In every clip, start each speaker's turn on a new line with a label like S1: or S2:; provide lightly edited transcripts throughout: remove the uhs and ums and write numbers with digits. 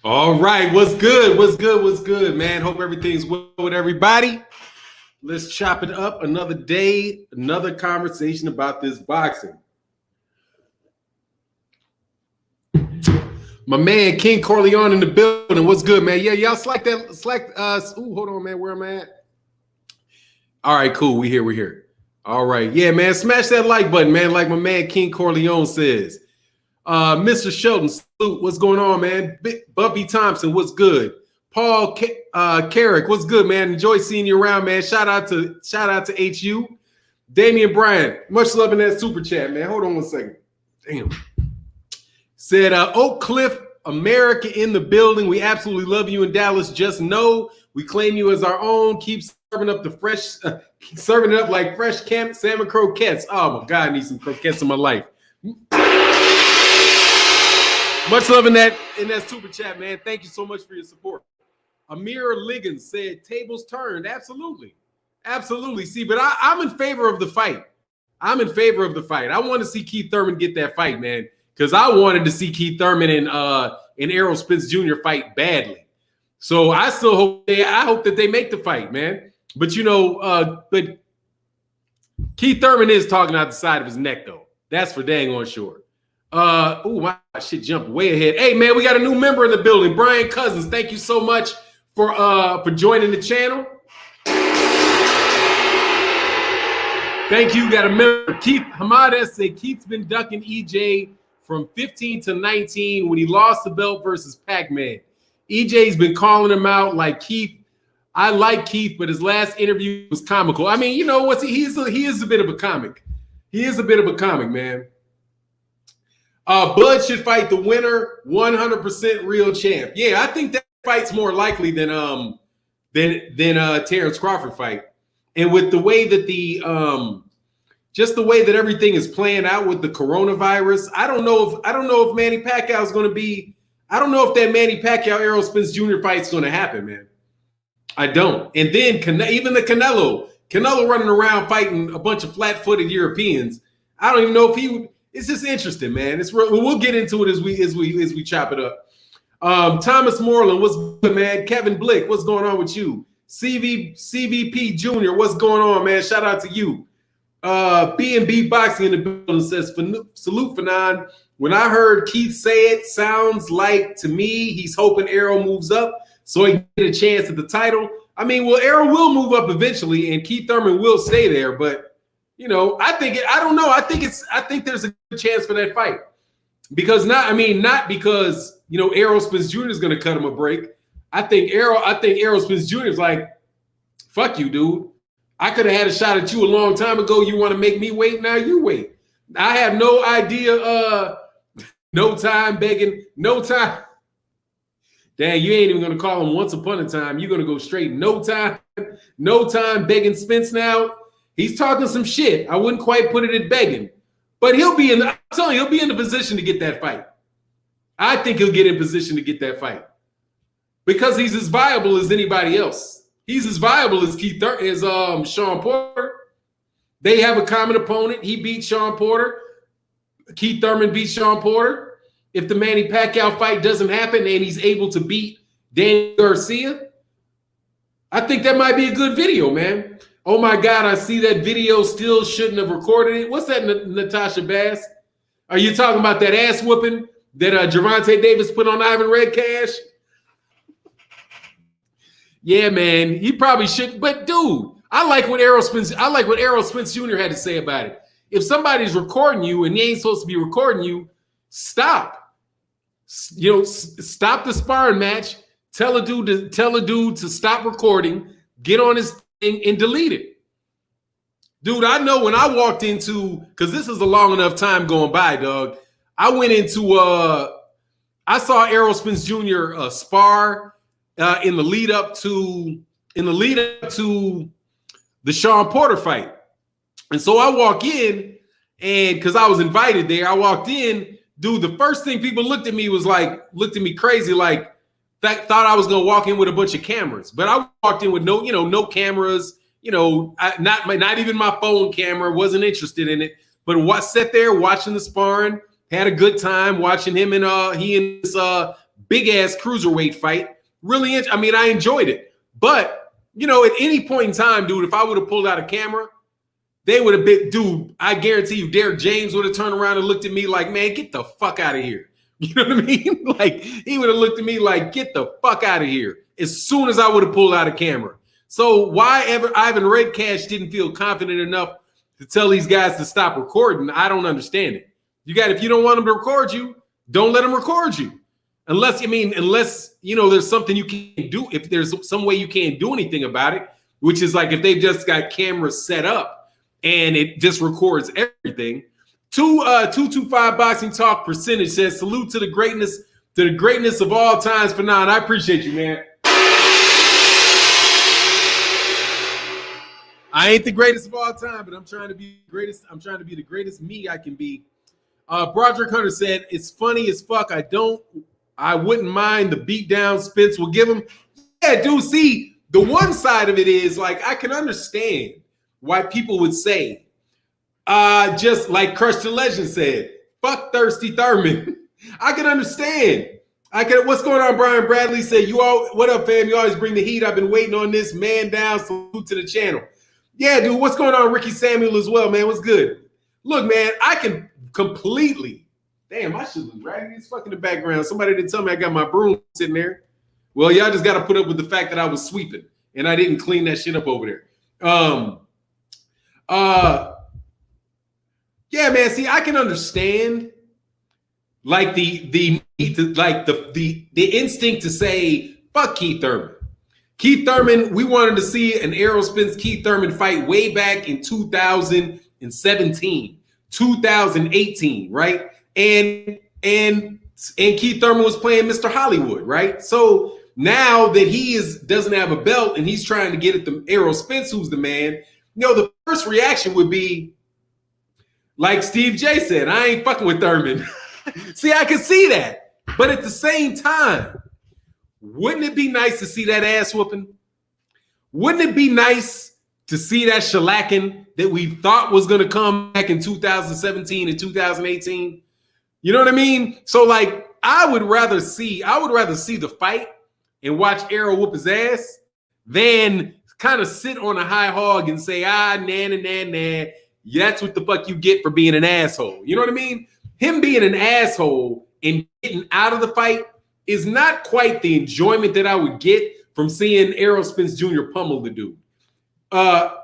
S1: All right, what's good? What's good? What's good, man? Hope everything's well with everybody. Let's chop it up. Another day, another conversation about this boxing. My man King Corleone in the building. What's good, man? Yeah, y'all slack that. Slack. Hold on, man. Where am I at? All right, cool. We here. All right, yeah, man. Smash that like button, man. Like my man King Corleone says. Mr. Shelton, salute. What's going on, man? Bumpy Thompson, what's good? Paul Carrick, what's good, man? Enjoy seeing you around, man. Shout out to HU. Damian Bryant, much love in that super chat, man. Hold on one second. Damn. Said Oak Cliff, America in the building. We absolutely love you in Dallas. Just know we claim you as our own. Keep serving up the fresh, serving it up like fresh camp salmon croquettes. Oh my God, I need some croquettes in my life. Much love in that super chat, man. Thank you so much for your support. Amir Liggins said, tables turned. Absolutely. See, but I'm in favor of the fight. I want to see Keith Thurman get that fight, man, because I wanted to see Keith Thurman and Errol Spence Jr. fight badly. So I still hope that they make the fight, man. But but Keith Thurman is talking out the side of his neck, though. That's for dang on sure. My shit jumped way ahead. Hey, man, we got a new member in the building, Brian Cousins. Thank you so much for joining the channel. Thank you. Got a member, Keith Hamada. Say Keith's been ducking EJ from 15 to 19 when he lost the belt versus Pac-Man. EJ's been calling him out like Keith. I like Keith, but his last interview was comical. I mean, you know what? He is a bit of a comic. He is a bit of a comic, man. Bud should fight the winner, 100% real champ. Yeah, I think that fight's more likely than Terence Crawford fight. And with the way that just the way that everything is playing out with the coronavirus, I don't know if Manny Pacquiao is going to be. I don't know if that Manny Pacquiao Errol Spence Jr. fight's going to happen, man. I don't. And then even the Canelo running around fighting a bunch of flat-footed Europeans. I don't even know if he would. It's just interesting, man. It's real. We'll get into it as we chop it up. Thomas Moreland, what's good, man? Kevin Blick, what's going on with you? CVP Jr., what's going on, man? Shout out to you. B&B Boxing in the building says, salute Fannon. When I heard Keith say it, sounds like to me he's hoping Errol moves up so he can get a chance at the title. I mean, well, Errol will move up eventually, and Keith Thurman will stay there, but I don't know. I think there's a good chance for that fight because not because Errol Spence Jr. is going to cut him a break. I think Errol Spence Jr. is like, fuck you, dude. I could have had a shot at you a long time ago. You want to make me wait? Now you wait. I have no idea. No time begging. No time. Dang, you ain't even going to call him once upon a time. You're going to go straight. No time begging Spence now. He's talking some shit. I wouldn't quite put it at begging, but he'll be in the position to get that fight. I think he'll get in position to get that fight because he's as viable as anybody else. He's as viable as Sean Porter. They have a common opponent. He beat Sean Porter. Keith Thurman beat Sean Porter. If the Manny Pacquiao fight doesn't happen and he's able to beat Danny Garcia, I think that might be a good video, man. Oh my God, I see that video. Still shouldn't have recorded it. What's that, Natasha Bass? Are you talking about that ass whooping that Gervonta Davis put on Ivan Redcash? Yeah, man, he probably should. But dude, I like what Errol Spence Jr. had to say about it. If somebody's recording you and they ain't supposed to be recording you, stop. Stop the sparring match. Tell a dude to stop recording. Get on his thing and delete it. Dude, I know when I walked into, because this is a long enough time going by, dog. I went into I saw Errol Spence Jr. Spar in the lead up to the Sean Porter fight. And so I walk in, and because I was invited there, I walked in. Dude, the first thing people looked at me crazy, like thought I was gonna walk in with a bunch of cameras. But I walked in with no cameras, not even my phone camera, wasn't interested in it. But sat there watching the sparring, had a good time watching him and his big-ass cruiserweight fight. Really, I mean, I enjoyed it. But, you know, at any point in time, dude, if I would have pulled out a camera, they would have been, dude, I guarantee you, Derek James would have turned around and looked at me like, man, get the fuck out of here. You know what I mean? Like, he would have looked at me like, get the fuck out of here, as soon as I would have pulled out a camera. So why ever Ivan Redcash didn't feel confident enough to tell these guys to stop recording, I don't understand it. If you don't want them to record you, don't let them record you. Unless, you know, there's something you can't do. If there's some way you can't do anything about it, which is like if they've just got cameras set up and it just records everything. 225 Boxing Talk percentage says, salute to the greatness of all times, Fannon. I appreciate you, man. I ain't the greatest of all time, but I'm trying to be the greatest. I'm trying to be the greatest me I can be. Broderick Hunter said, it's funny as fuck. I wouldn't mind the beatdown Spence will give him. Yeah, dude, see, the one side of it is like, I can understand why people would say, just like Crush the Legend said, fuck Thirsty Thurman. I can understand. What's going on? Brian Bradley said, what up, fam? You always bring the heat. I've been waiting on this. Man down. Salute to the channel. Yeah, dude, what's going on? Ricky Samuel as well, man. What's good? Look, man, I can completely. Damn, I should look raggedy as fuck in the background. Somebody didn't tell me I got my broom sitting there. Well, y'all just got to put up with the fact that I was sweeping and I didn't clean that shit up over there. Yeah, man. See, I can understand like the instinct to say fuck Keith Thurman. Keith Thurman, we wanted to see an Errol Spence Keith Thurman fight way back in 2017, 2018, right? And Keith Thurman was playing Mr. Hollywood, right? So now that he doesn't have a belt and he's trying to get at the Errol Spence, who's the man, you know, the first reaction would be like Steve J said, I ain't fucking with Thurman. See, I can see that. But at the same time, wouldn't it be nice to see that ass whooping? Wouldn't it be nice to see that shellacking that we thought was going to come back in 2017 and 2018? You know what I mean? So, like, I would rather see the fight and watch Errol whoop his ass than kind of sit on a high hog and say, nah. That's what the fuck you get for being an asshole. You know what I mean? Him being an asshole and getting out of the fight is not quite the enjoyment that I would get from seeing Errol Spence Jr. pummel the dude. Mark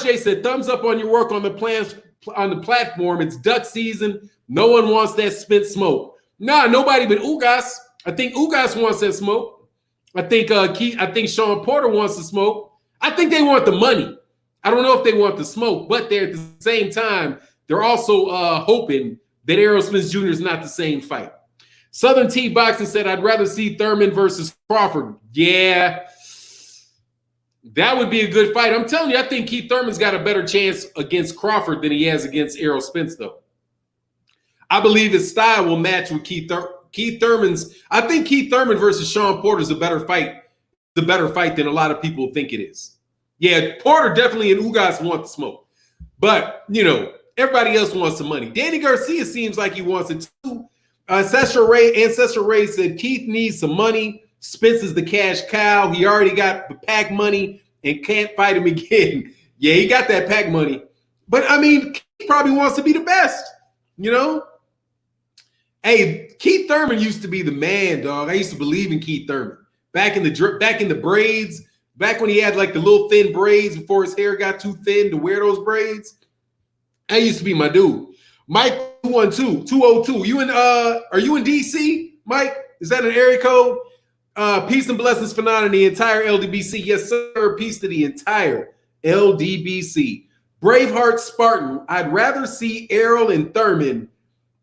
S1: J said, thumbs up on your work on the plans on the platform. It's duck season. No one wants that Spence smoke. Nah, nobody but Ugas. I think Ugas wants that smoke. I think Sean Porter wants the smoke. I think they want the money. I don't know if they want the smoke, but they're at the same time, they're also hoping that Errol Spence Jr. is not the same fight. Southern T Boxing said, I'd rather see Thurman versus Crawford. Yeah, that would be a good fight. I'm telling you, I think Keith Thurman's got a better chance against Crawford than he has against Errol Spence, though. I believe his style will match with Keith Thurman's. I think Keith Thurman versus Sean Porter is a better fight than a lot of people think it is. Yeah, Porter definitely and Ugas want the smoke. But, you know, everybody else wants some money. Danny Garcia seems like he wants it too. Ancestral Ray said Keith needs some money. Spence is the cash cow. He already got the pack money and can't fight him again. Yeah, he got that pack money. But, I mean, Keith probably wants to be the best, you know? Hey, Keith Thurman used to be the man, dog. I used to believe in Keith Thurman. Back in the braids, back when he had like the little thin braids before his hair got too thin to wear those braids. That used to be my dude. Mike 202. You are you in DC, Mike? Is that an area code? Peace and blessings, Fannon, and the entire LDBC. Yes, sir. Peace to the entire LDBC. Braveheart Spartan. I'd rather see Errol and Thurman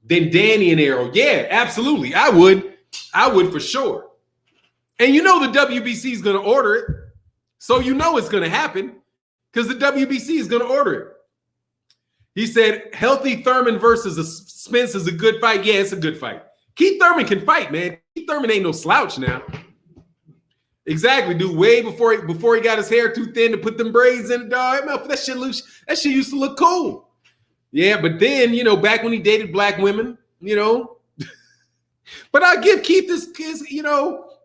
S1: than Danny and Errol. Yeah, absolutely. I would for sure. And you know the WBC is going to order it. So you know it's going to happen because the WBC is going to order it. He said, healthy Thurman versus Spence is a good fight. Yeah, it's a good fight. Keith Thurman can fight, man. Keith Thurman ain't no slouch now. Exactly, dude. Way before he got his hair too thin to put them braids in it, dog. That shit used to look cool. Yeah, but then, you know, back when he dated black women, you know, But I give Keith this,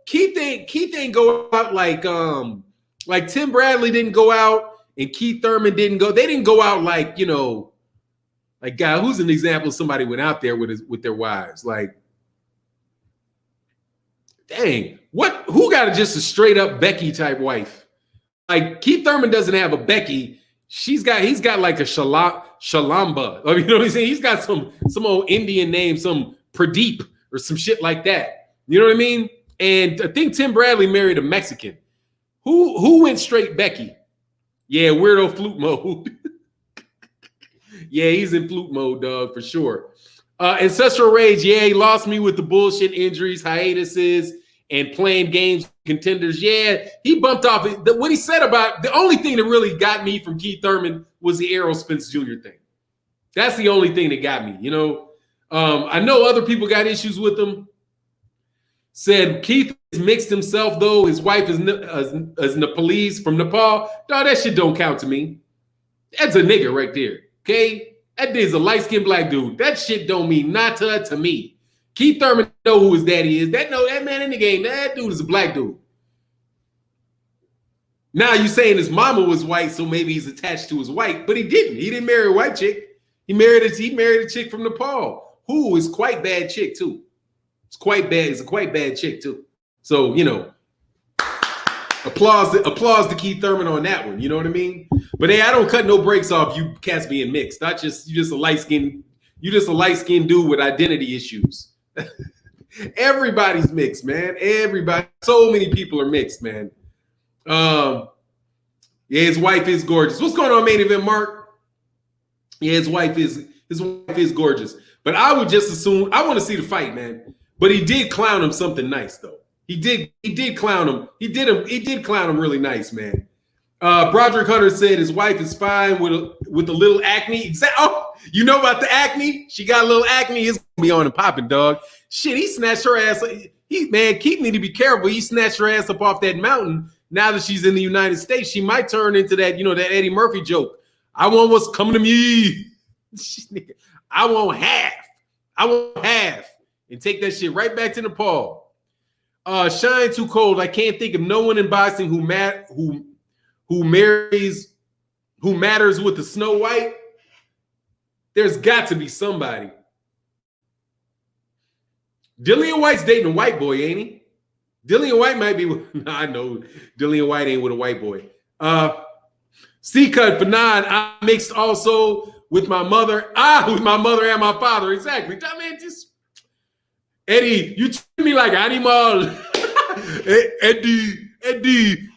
S1: Keith ain't go out like Tim Bradley didn't go out and Keith Thurman didn't go. They didn't go out like God, who's an example of somebody went out there with their wives? Like, dang, who got just a straight up Becky type wife? Like Keith Thurman doesn't have a Becky. He's got like a Shalamba. You know what I'm saying? He's got some old Indian name, some Pradeep or some shit like that. You know what I mean? And I think Tim Bradley married a Mexican. Who went straight Becky? Yeah, weirdo flute mode. Yeah, he's in flute mode, dog, for sure. Ancestral Rage, yeah, he lost me with the bullshit injuries, hiatuses, and playing games contenders. Yeah, he bumped off. What he said about the only thing that really got me from Keith Thurman was the Errol Spence Jr. thing. That's the only thing that got me. I know other people got issues with him. Said Keith has mixed himself, though. His wife is Nepalese from Nepal. Dog, that shit don't count to me. That's a nigga right there, okay? That dude's a light-skinned black dude. That shit don't mean nada to me. Keith Thurman know who his daddy is. That man in the game, that dude is a black dude. Now you saying his mama was white, so maybe he's attached to his white, but he didn't. He didn't marry a white chick. He married a chick from Nepal, who is quite bad chick, too. It's quite bad. It's a quite bad chick too. So applause to Keith Thurman on that one. You know what I mean? But hey, I don't cut no breaks off you cats being mixed. You just a light skinned dude with identity issues. Everybody's mixed, man. Everybody. So many people are mixed, man. Yeah, his wife is gorgeous. What's going on, main event, Mark? Yeah, his wife is gorgeous. But I would just assume I want to see the fight, man. But he did clown him something nice, though. He did clown him. He did clown him really nice, man. Broderick Hunter said his wife is fine with a little acne. Oh, you know about the acne? She got a little acne. It's gonna be on and popping, dog. Shit, he snatched her ass. Keith need to be careful. He snatched her ass up off that mountain. Now that she's in the United States, she might turn into that, that Eddie Murphy joke. I want what's coming to me. I want half. And take that shit right back to Nepal. Shine too cold. I can't think of no one in boxing who matters with the Snow White. There's got to be somebody. Dillian White's dating a white boy, ain't he? Dillian White might be. I know Dillian White ain't with a white boy. C-cut for 9. I mixed also with my mother. With my mother and my father. Exactly. I mean, just. Eddie, you treat me like animal. Eddie,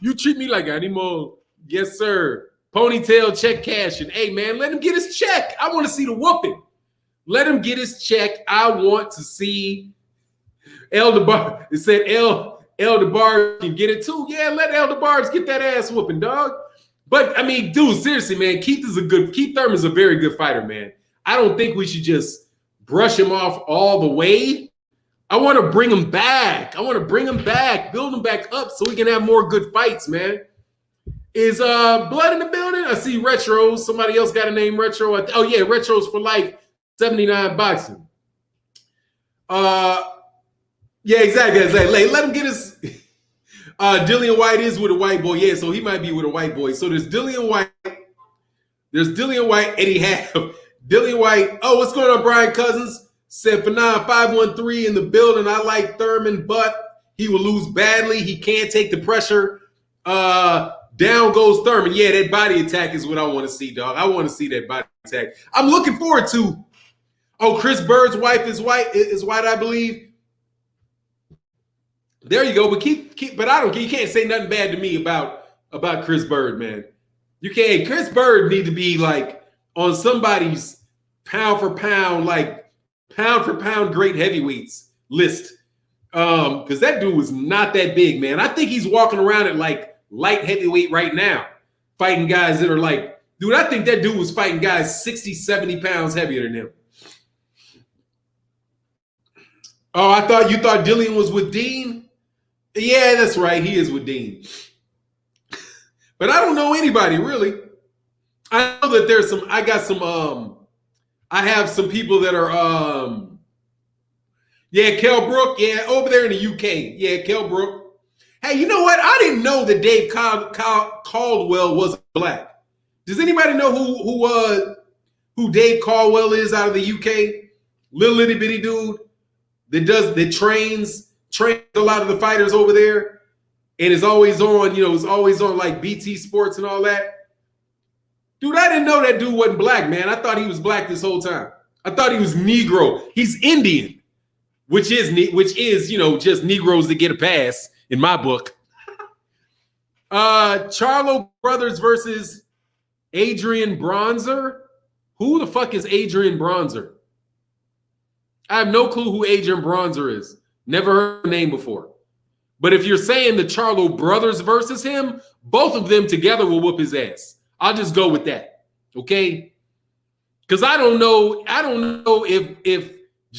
S1: you treat me like animal. Yes, sir. Ponytail check cashing. Hey, man, let him get his check. I want to see the whooping. Let him get his check. I want to see El DeBar. It said El DeBar can get it too. Yeah, let El DeBar get that ass whooping, dog. But, I mean, dude, seriously, man, Keith Thurman's a very good fighter, man. I don't think we should just brush him off all the way. I want to bring him back. Build him back up so we can have more good fights, man. Is Blood in the building? I see Retro. Somebody else got a name Retro. Oh, yeah, Retro's for life, 79 boxing. Yeah, exactly. Let him get his... Dillian White is with a white boy. Yeah, so he might be with a white boy. So there's Dillian White, Eddie Half. Dillian White. Oh, what's going on, Brian Cousins? Said for 513 in the building. I like Thurman, but he will lose badly. He can't take the pressure. Down goes Thurman. Yeah, that body attack is what I want to see, dog. I want to see that body attack. I'm looking forward to. Oh, Chris Bird's wife is white, I believe. There you go. But but I don't. You can't say nothing bad to me about Chris Bird, man. You can't. Chris Bird need to be like on somebody's pound for pound great heavyweights list. Because that dude was not that big, man. I think he's walking around at like light heavyweight right now, fighting guys that are like, dude, I think that dude was fighting guys 60, 70 pounds heavier than him. Oh, you thought Dillian was with Dean? Yeah, that's right. He is with Dean. But I don't know anybody really. I know that there's I have some people that are Yeah, Kell Brook. Yeah, over there in the UK. Yeah, Kell Brook. Hey, you know what? I didn't know that Dave Caldwell was black. Does anybody know who Dave Caldwell is out of the UK? Little itty bitty dude that trains a lot of the fighters over there, and is always on. Is always on like BT Sports and all that. Dude, I didn't know that dude wasn't black, man. I thought he was black this whole time. I thought he was Negro. He's Indian, which is just Negroes that get a pass in my book. Charlo Brothers versus Adrian Bronzer. Who the fuck is Adrian Bronzer? I have no clue who Adrian Bronzer is. Never heard the name before. But if you're saying the Charlo Brothers versus him, both of them together will whoop his ass. I'll just go with that, okay? Because I don't know if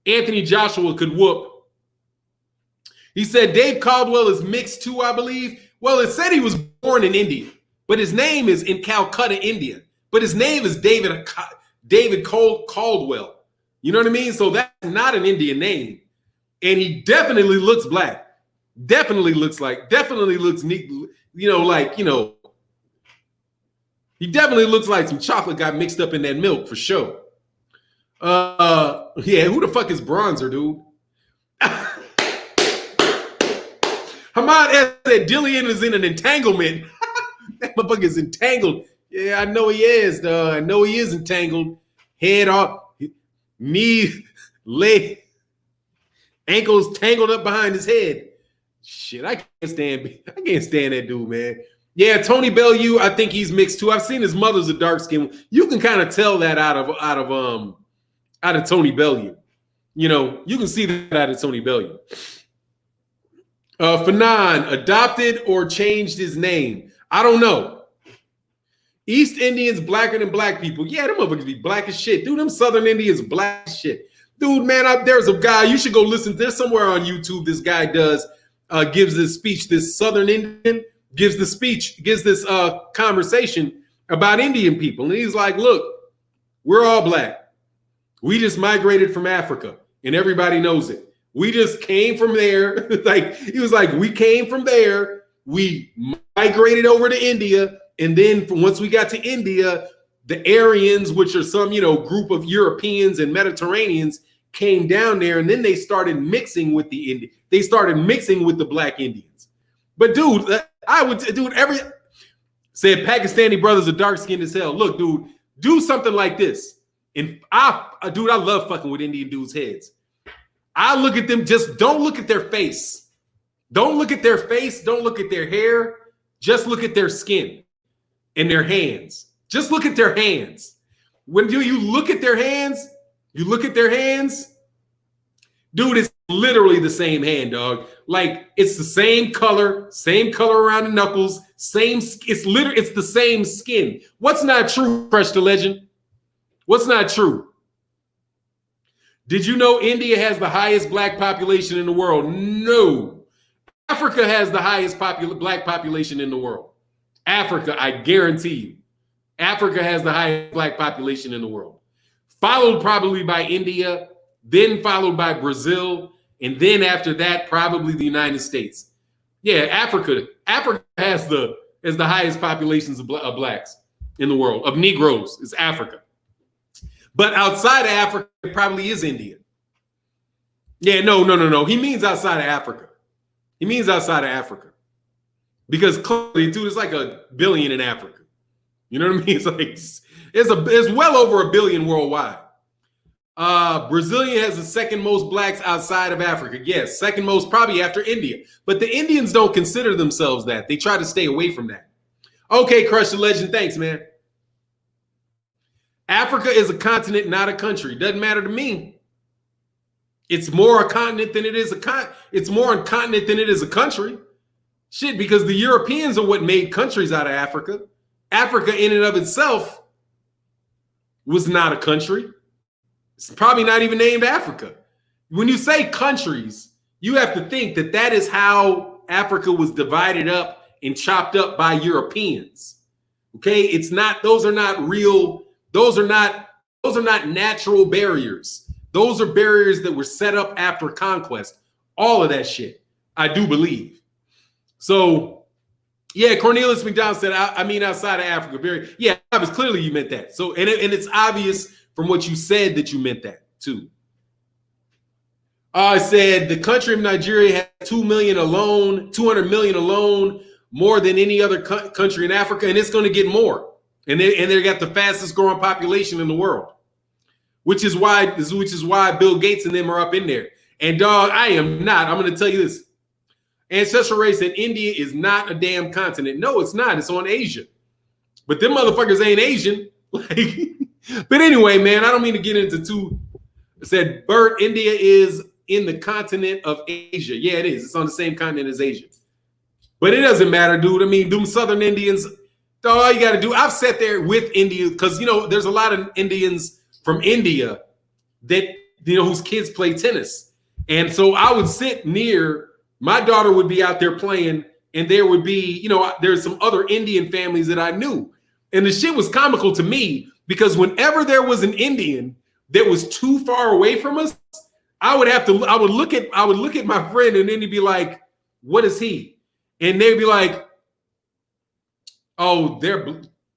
S1: Anthony Joshua could whoop. He said Dave Caldwell is mixed too, I believe. Well, it said he was born in India, but his name is in Calcutta, India. But his name is David Caldwell. You know what I mean? So that's not an Indian name, and he definitely looks black. Definitely looks neat. He definitely looks like some chocolate got mixed up in that milk for sure. Yeah, who the fuck is Bronzer, dude? Hamad S. said Dillian is in an entanglement. That motherfucker is entangled. Yeah, I know he is, though. I know he is entangled. Head off, knee, leg, ankles tangled up behind his head. Shit, I can't stand that dude, man. Yeah, Tony Bellew, I think he's mixed too. I've seen his mother's a dark skin. You can kind of tell that out of Tony Bellew. You can see that out of Tony Bellew. Fannon, adopted or changed his name? I don't know. East Indians blacker than black people. Yeah, them motherfuckers be black as shit. Dude, them Southern Indians black as shit. Dude, man, there's a guy, you should go listen. There's somewhere on YouTube this guy gives this speech. This Southern Indian gives this conversation about Indian people. And he's like, look, we're all black. We just migrated from Africa, and everybody knows it. We just came from there. He was like, we came from there. We migrated over to India. And then once we got to India, the Aryans, which are some, group of Europeans and Mediterraneans, came down there, and then they started mixing with the Indian. They started mixing with the black Indians. But dude, said Pakistani brothers are dark skinned as hell. Look, dude, do something like this. And I love fucking with Indian dudes' heads. I look at them, just don't look at their face. Don't look at their face. Don't look at their hair. Just look at their skin and their hands. Just look at their hands. When you look at their hands, dude, it's literally the same hand, dog. Like, it's the same color around the knuckles, it's the same skin. What's not true, Fresh the Legend? What's not true? Did you know India has the highest black population in the world? No. Africa has the highest black population in the world. Africa, I guarantee you. Africa has the highest black population in the world. Followed probably by India, then followed by Brazil, and then after that, probably the United States. Yeah, Africa has the highest populations of blacks in the world, of Negroes. It's Africa. But outside of Africa, it probably is India. Yeah, no. He means outside of Africa. He means outside of Africa. Because clearly, dude, it's like 1 billion in Africa. You know what I mean? It's well over 1 billion worldwide. Brazilian has the second most blacks outside of Africa. Yes, second most probably after India. But the Indians don't consider themselves that. They try to stay away from that. Okay, Crush the Legend. Thanks, man. Africa is a continent, not a country. Doesn't matter to me. It's more a continent than it is it's more a continent than it is a country. Shit, because the Europeans are what made countries out of Africa. Africa in and of itself was not a country. It's probably not even named Africa. When you say countries, you have to think that is how Africa was divided up and chopped up by Europeans. Okay, those are not natural barriers. Those are barriers that were set up after conquest. All of that shit, I do believe. So, yeah, Cornelius McDonald said, I mean, outside of Africa. Yeah, Travis, clearly you meant that. So, and it's obvious from what you said that you meant that too. I said the country of Nigeria has 2 million alone, 200 million alone, more than any other country in Africa, and it's going to get more. And they got the fastest growing population in the world, which is why Bill Gates and them are up in there. And dog, I am not. I'm going to tell you this. Ancestral Race said India is not a damn continent. No, it's not. It's on Asia. But them motherfuckers ain't Asian. But anyway, man, I don't mean to get into too. It said Bert, India is in the continent of Asia. Yeah, it is. It's on the same continent as Asia. But it doesn't matter, dude. I mean, them Southern Indians, dog, all you got to do. I've sat there with India because, there's a lot of Indians from India that, whose kids play tennis. And so I would sit near, my daughter would be out there playing, and there would be, there's some other Indian families that I knew. And the shit was comical to me because whenever there was an Indian that was too far away from us, I would look at my friend, and then he'd be like, what is he? And they'd be like, oh,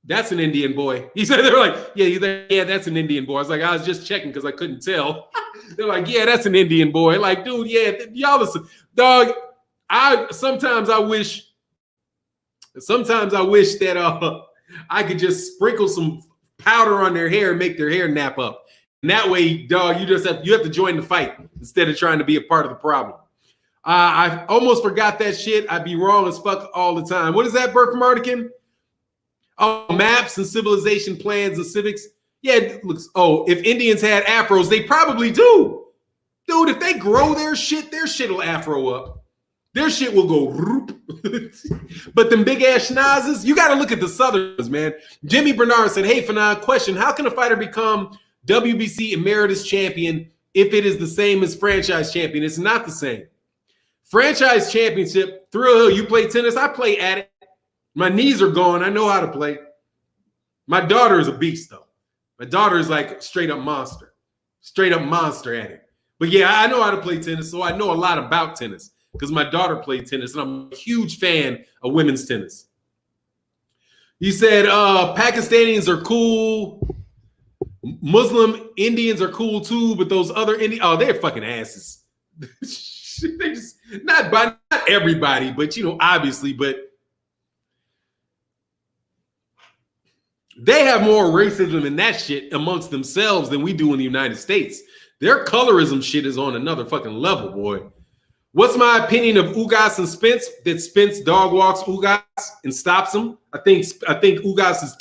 S1: that's an Indian boy. He said, they're like, yeah, that's an Indian boy. I was just checking because I couldn't tell. They're like, yeah, that's an Indian boy. Like, dude, yeah, y'all listen. Dog, sometimes I wish that I could just sprinkle some powder on their hair and make their hair nap up. And that way, dog, you have to join the fight instead of trying to be a part of the problem. I almost forgot that shit. I'd be wrong as fuck all the time. What is that, Bert from Artican? Oh, maps and civilization plans and civics. Yeah, it looks. Oh, if Indians had afros, they probably do. Dude, if they grow their shit will afro up. Their shit will go roop. But them big ass schnozzes, you got to look at the Southerns, man. Jimmy Bernard said, hey, Fannon, question. How can a fighter become WBC emeritus champion if it is the same as franchise champion? It's not the same. Franchise championship, Thrill Hill, you play tennis? I play at it. My knees are gone. I know how to play. My daughter is a beast, though. My daughter is like straight up monster at it. But yeah, I know how to play tennis, so I know a lot about tennis because my daughter played tennis, and I'm a huge fan of women's tennis. He said Pakistanis are cool. Muslim Indians are cool too, but those other Indians, they're fucking asses. They just not everybody, but obviously, but they have more racism and that shit amongst themselves than we do in the United States. Their colorism shit is on another fucking level, boy. What's my opinion of Ugas and Spence? That Spence dog walks Ugas and stops him. I think Ugas is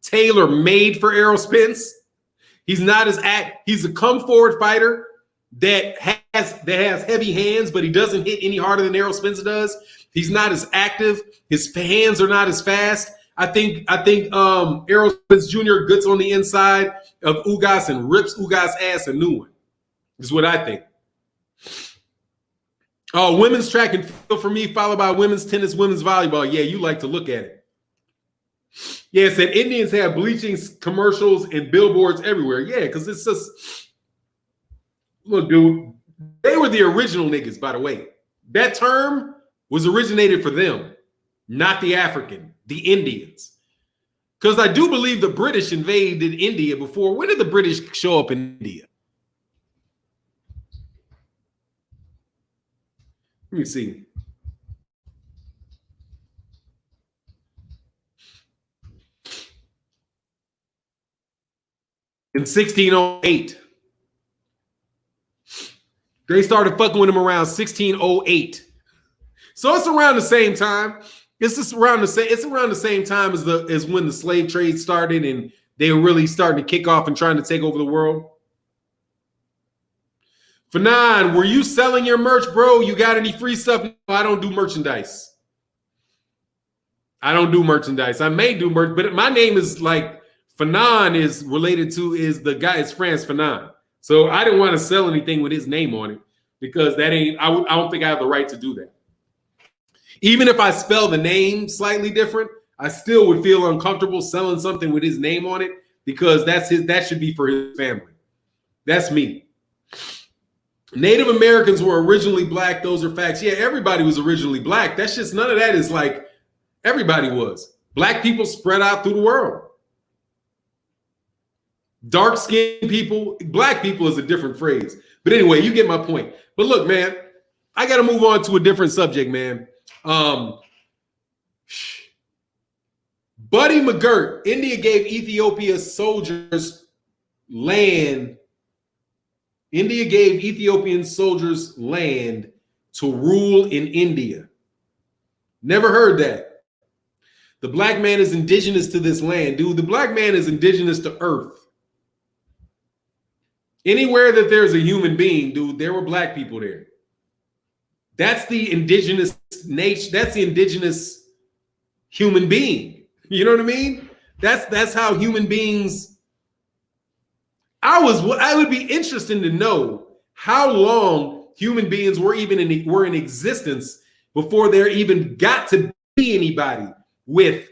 S1: tailor-made for Errol Spence. He's a come forward fighter that has heavy hands, but he doesn't hit any harder than Errol Spence does. He's not as active. His hands are not as fast. I think Errol Spence Jr. gets on the inside of Ugas and rips Ugas' ass a new one. Is what I think. Oh, women's track and field for me, followed by women's tennis, women's volleyball. Yeah, you like to look at it. Yeah, it said Indians have bleaching commercials and billboards everywhere. Yeah, because it's just, look, dude, they were the original niggas, by the way. That term was originated for them, not the African, the Indians. Because I do believe the British invaded India before. When did the British show up in India? Let me see. In 1608. They started fucking with him around 1608. So it's around the same time. It's around the same time as when the slave trade started and they were really starting to kick off and trying to take over the world. Fannon, were you selling your merch, bro? You got any free stuff? No, I don't do merchandise. I may do merch, but my name is like Fannon is related to the guy is France Fannon. So I didn't want to sell anything with his name on it because I don't think I have the right to do that. Even if I spell the name slightly different, I still would feel uncomfortable selling something with his name on it because that should be for his family. That's me. Native Americans were originally black. Those are facts. Yeah, everybody was originally black. That's just none of that is like everybody was. Black people spread out through the world. Dark-skinned people, black people is a different phrase. But anyway, you get my point. But look, man, I got to move on to a different subject, man. Buddy McGirt, India gave Ethiopia soldiers land. India gave Ethiopian soldiers land to rule in India. Never heard that. The black man is indigenous to this land. Dude, the black man is indigenous to Earth. Anywhere that there's a human being, dude, there were black people there. That's the indigenous nature. That's the indigenous human being. You know what I mean? That's how human beings. I would be interested to know how long human beings were in existence before there even got to be anybody with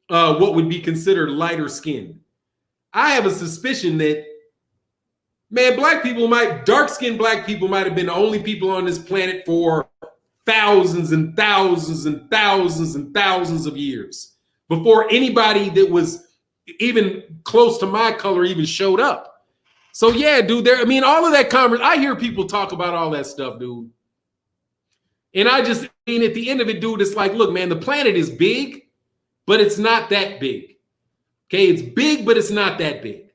S1: what would be considered lighter skin. I have a suspicion that, man, dark-skinned black people might have been the only people on this planet for thousands and thousands and thousands and thousands of years before anybody that was even close to my color even showed up. So yeah, dude, all of that conversation, I hear people talk about all that stuff, dude. And at the end of it, dude, it's like, look, man, the planet is big, but it's not that big. Okay, it's big, but it's not that big.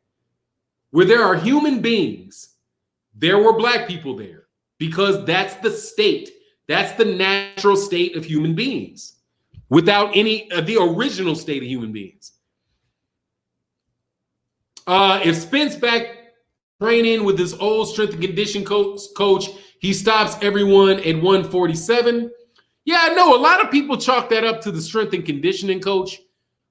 S1: Where there are human beings, there were black people there because that's the state. That's the natural state of human beings without any of the original state of human beings. If Spence back training with his old strength and condition coach, he stops everyone at 147. Yeah, I know a lot of people chalk that up to the strength and conditioning coach.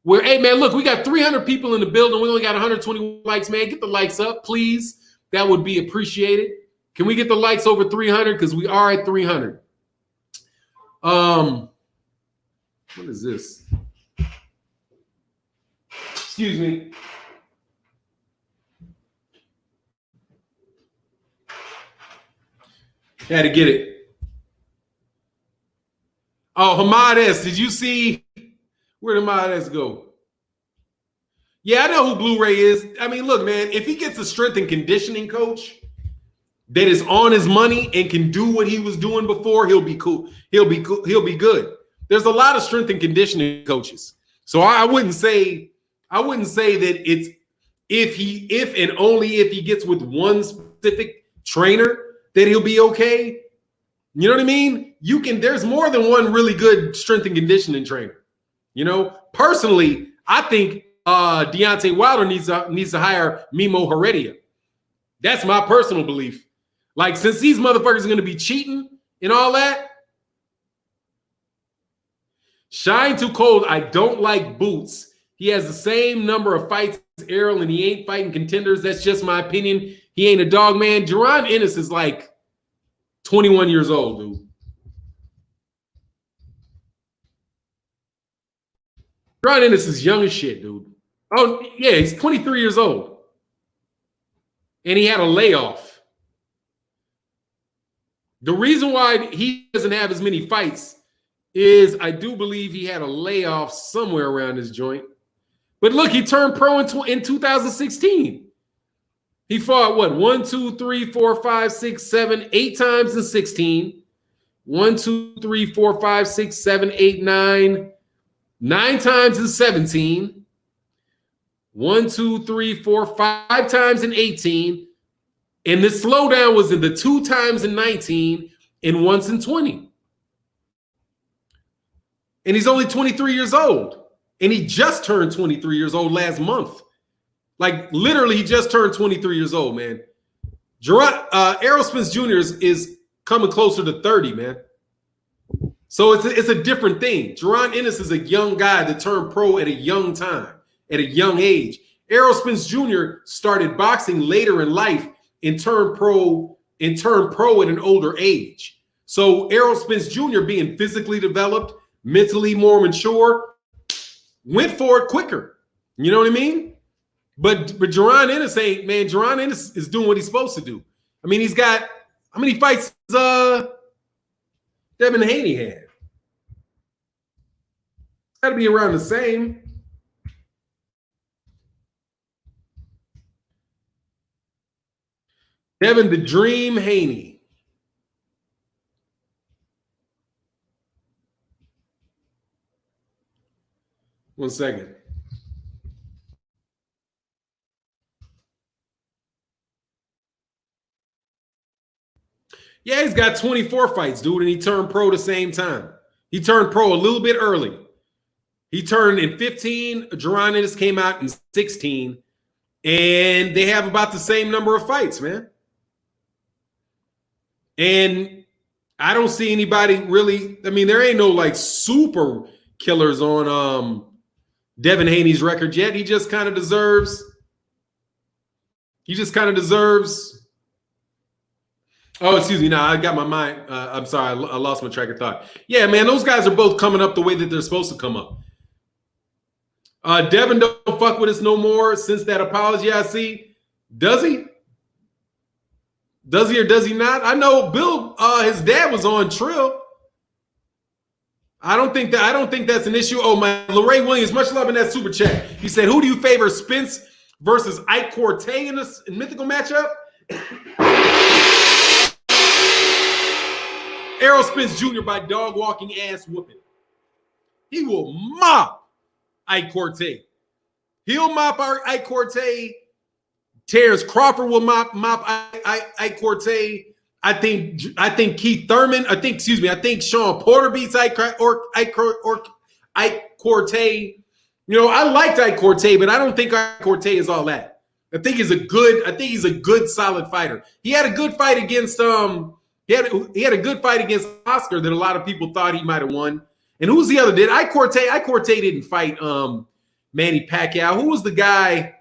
S1: Where, hey, man, look, we got 300 people in the building. We only got 120 likes, man. Get the likes up, please. That would be appreciated. Can we get the likes over 300? Because we are at 300. What is this? Excuse me. Had to get it. Oh, Hamad S. Did you see? Where did Hamad S go? Yeah, I know who Blu-ray is. I mean, look, man, if he gets a strength and conditioning coach that is on his money and can do what he was doing before, he'll be cool. He'll be good. There's a lot of strength and conditioning coaches. So I wouldn't say that it's if and only if he gets with one specific trainer that he'll be okay. You know what I mean? There's more than one really good strength and conditioning trainer. You know, personally, I think Deontay Wilder needs to hire Mimo Heredia. That's my personal belief. Like, since these motherfuckers are going to be cheating and all that. Shine Too Cold, I don't like Boots. He has the same number of fights as Errol, and he ain't fighting contenders. That's just my opinion. He ain't a dog, man. Jerron Ennis is like 21 years old, dude. Jerron Ennis is young as shit, dude. Oh, yeah, he's 23 years old. And he had a layoff. The reason why he doesn't have as many fights is I do believe he had a layoff somewhere around his joint. But look, he turned pro in 2016. He fought, what, 1, 2, 3, 4, 5, 6, 7, 8 times in 16. 1, 2, 3, 4, 5, 6, 7, 8, 9. 9 times in 17. 1, 2, 3, 4, 5 times in 18. And the slowdown was in the 2 times in 19 and once in 20. And he's only 23 years old. And he just turned 23 years old last month. Like, literally, he just turned 23 years old, man. Errol Spence Jr. is coming closer to 30, man. So it's a different thing. Jerron Ennis is a young guy that turned pro at a young time, at a young age. Errol Spence Jr. started boxing later in life and turned pro at an older age. So Errol Spence Jr., being physically developed, mentally more mature, went for it quicker. You know what I mean? But Jaron Ennis ain't, man. Jaron Ennis is doing what he's supposed to do. I mean, he's got how many fights Devin Haney had? Got to be around the same. Devin the Dream Haney. One second. Yeah, he's got 24 fights, dude, and he turned pro the same time. He turned pro a little bit early. He turned in 15. Jaron Ennis came out in 16. And they have about the same number of fights, man. And I don't see anybody really. I mean, there ain't no like super killers on Devin Haney's record yet. He just kind of deserves. Oh, excuse me. No, I got my mind. I'm sorry. I lost my track of thought. Yeah, man, those guys are both coming up the way that they're supposed to come up. Devin don't fuck with us no more since that apology I see. Does he? Does he or does he not? I know Bill, his dad was on Trill. I don't think that's an issue. Oh, my LaRay Williams, much love in that super chat. He said, who do you favor, Spence versus Ike Quartey in this mythical matchup? Errol Spence Jr. by dog walking ass whooping. He will mop Ike Quartey. He'll mop our Ike Quartey. Terence Crawford will mop Ike Quartey. I think Keith Thurman. I think Sean Porter beats Ike Quartey. You know, I liked Ike Quartey, but I don't think Ike Quartey is all that. I think he's a good solid fighter. He had a good fight against he had a good fight against Oscar that a lot of people thought he might have won. And who's the other? Did Ike Quartey didn't fight Manny Pacquiao. Who was the guy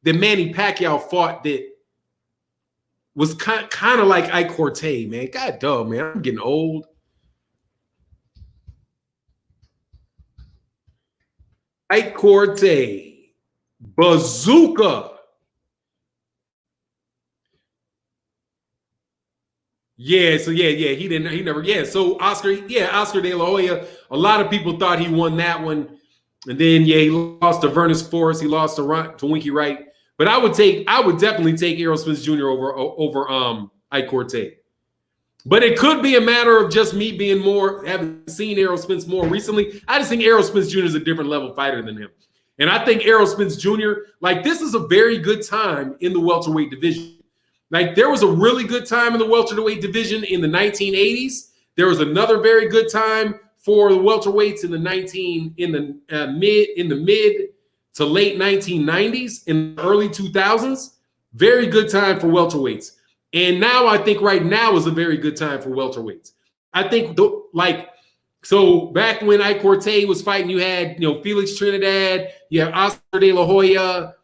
S1: that Manny Pacquiao fought that was kind of like Ike Quartey, man? God dog, man. I'm getting old. Ike Quartey. Bazooka. Yeah, so he never. So Oscar De La Hoya, a lot of people thought he won that one. And then, he lost to Vernus Forrest. He lost to Winky Wright. But I would definitely take Errol Spence Jr. over Ike Quartey. But it could be a matter of just me having seen Errol Spence more recently. I just think Errol Spence Jr. is a different level fighter than him. And I think Errol Spence Jr., this is a very good time in the welterweight division. There was a really good time in the welterweight division in the 1980s. There was another very good time for the welterweights in the mid to late 1990s, in the early 2000s. Very good time for welterweights. And now I think right now is a very good time for welterweights. I think so back when Ike Quartey was fighting, you had Felix Trinidad, you have Oscar De La Hoya,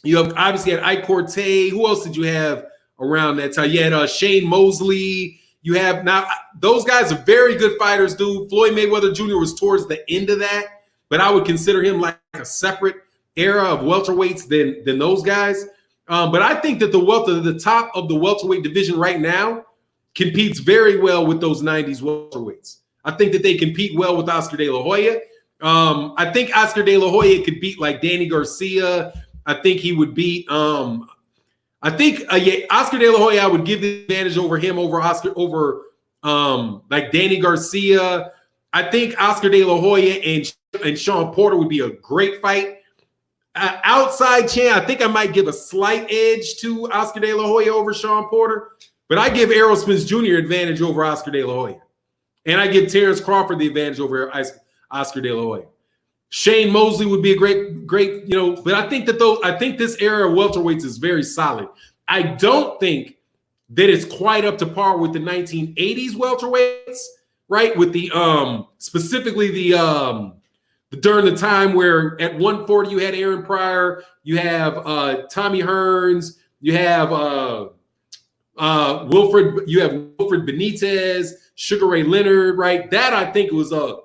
S1: you have obviously had Ike Quartey. Who else did you have around that time? You had Shane Mosley. You have now those guys are very good fighters, dude. Floyd Mayweather Jr. was towards the end of that, but I would consider him like a separate era of welterweights than those guys. But I think that the top of the welterweight division right now competes very well with those 90s welterweights. I think that they compete well with Oscar De La Hoya. I think Oscar De La Hoya could beat like Danny Garcia. I think he would beat Oscar De La Hoya. I would give the advantage over him over like Danny Garcia. I think Oscar De La Hoya and Sean Porter would be a great fight. Outside chance, I think I might give a slight edge to Oscar De La Hoya over Sean Porter, but I give Errol Spence Jr. advantage over Oscar De La Hoya, and I give Terence Crawford the advantage over Oscar De La Hoya. Shane Mosley would be a great, but I think this era of welterweights is very solid. I don't think that it's quite up to par with the 1980s welterweights, right? With the specifically the during the time where at 140 you had Aaron Pryor, you have Tommy Hearns, you have Wilfred Benitez, Sugar Ray Leonard, right? That I think was a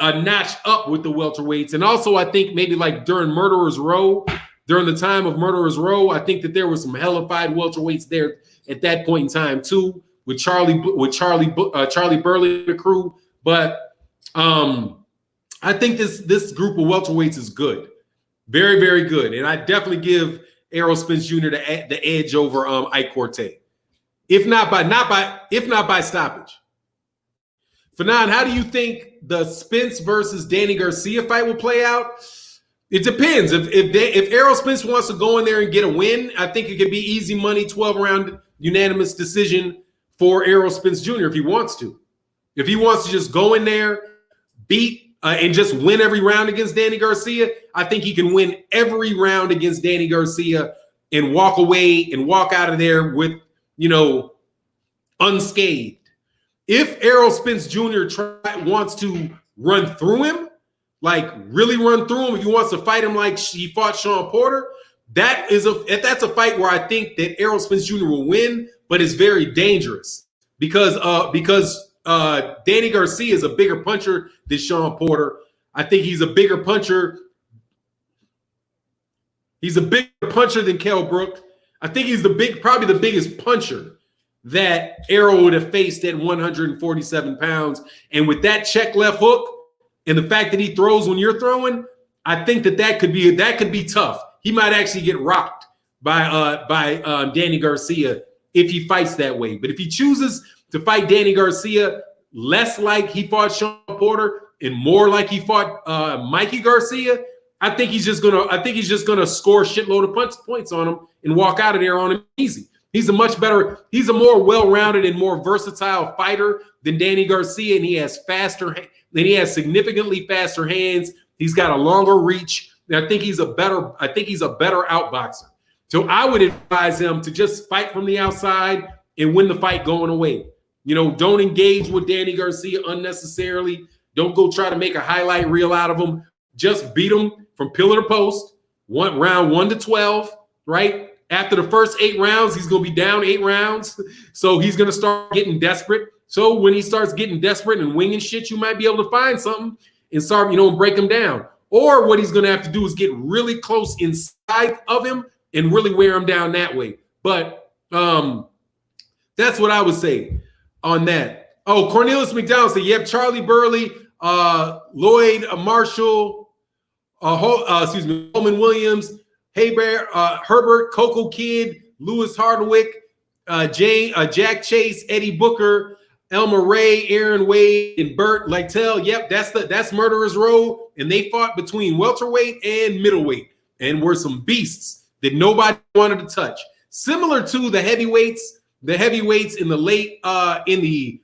S1: a notch up with the welterweights. And also, I think maybe like during Murderer's Row, during the time of Murderer's Row, I think that there were some hellified welterweights there at that point in time too, with Charlie Burley and the crew. But I think this group of welterweights is good, very, very good, and I definitely give Errol Spence Jr. the edge over Ike Quartey, if not by stoppage. Fannon, how do you think the Spence versus Danny Garcia fight will play out? It depends. If Errol Spence wants to go in there and get a win, I think it could be easy money, 12-round unanimous decision for Errol Spence Jr. if he wants to. If he wants to just go in there, beat and just win every round against Danny Garcia, I think he can win every round against Danny Garcia and walk away and walk out of there with, unscathed. If Errol Spence Jr. wants to run through him, like really run through him, if he wants to fight him like he fought Sean Porter, that's a fight where I think that Errol Spence Jr. will win, but it's very dangerous because Danny Garcia is a bigger puncher than Sean Porter. I think he's a bigger puncher. He's a bigger puncher than Kell Brook. I think he's probably the biggest puncher that Errol would have faced at 147 pounds. And with that check left hook and the fact that he throws when you're throwing, I think that could be tough. He might actually get rocked by Danny Garcia if he fights that way. But if he chooses to fight Danny Garcia less like he fought Sean Porter and more like he fought Mikey Garcia, I think he's just gonna score a shitload of points on him and walk out of there on him easy. He's a more well-rounded and more versatile fighter than Danny Garcia, and he has significantly faster hands. He's got a longer reach. And I think he's a better outboxer. So I would advise him to just fight from the outside and win the fight going away. Don't engage with Danny Garcia unnecessarily. Don't go try to make a highlight reel out of him. Just beat him from pillar to post, round 1 to 12, right? After the first 8 rounds, he's going to be down 8 rounds. So he's going to start getting desperate. So when he starts getting desperate and winging shit, you might be able to find something and start, and break him down. Or what he's going to have to do is get really close inside of him and really wear him down that way. But that's what I would say on that. Oh, Cornelius McDonald said, yep, Charlie Burley, Lloyd Marshall, Holman Williams, Herbert, Coco Kidd, Lewis Hardwick, Jack Chase, Eddie Booker, Elmer Ray, Aaron Wade, and Burt Lytell. Yep, that's Murderer's Row, and they fought between welterweight and middleweight, and were some beasts that nobody wanted to touch. Similar to the heavyweights in the late 19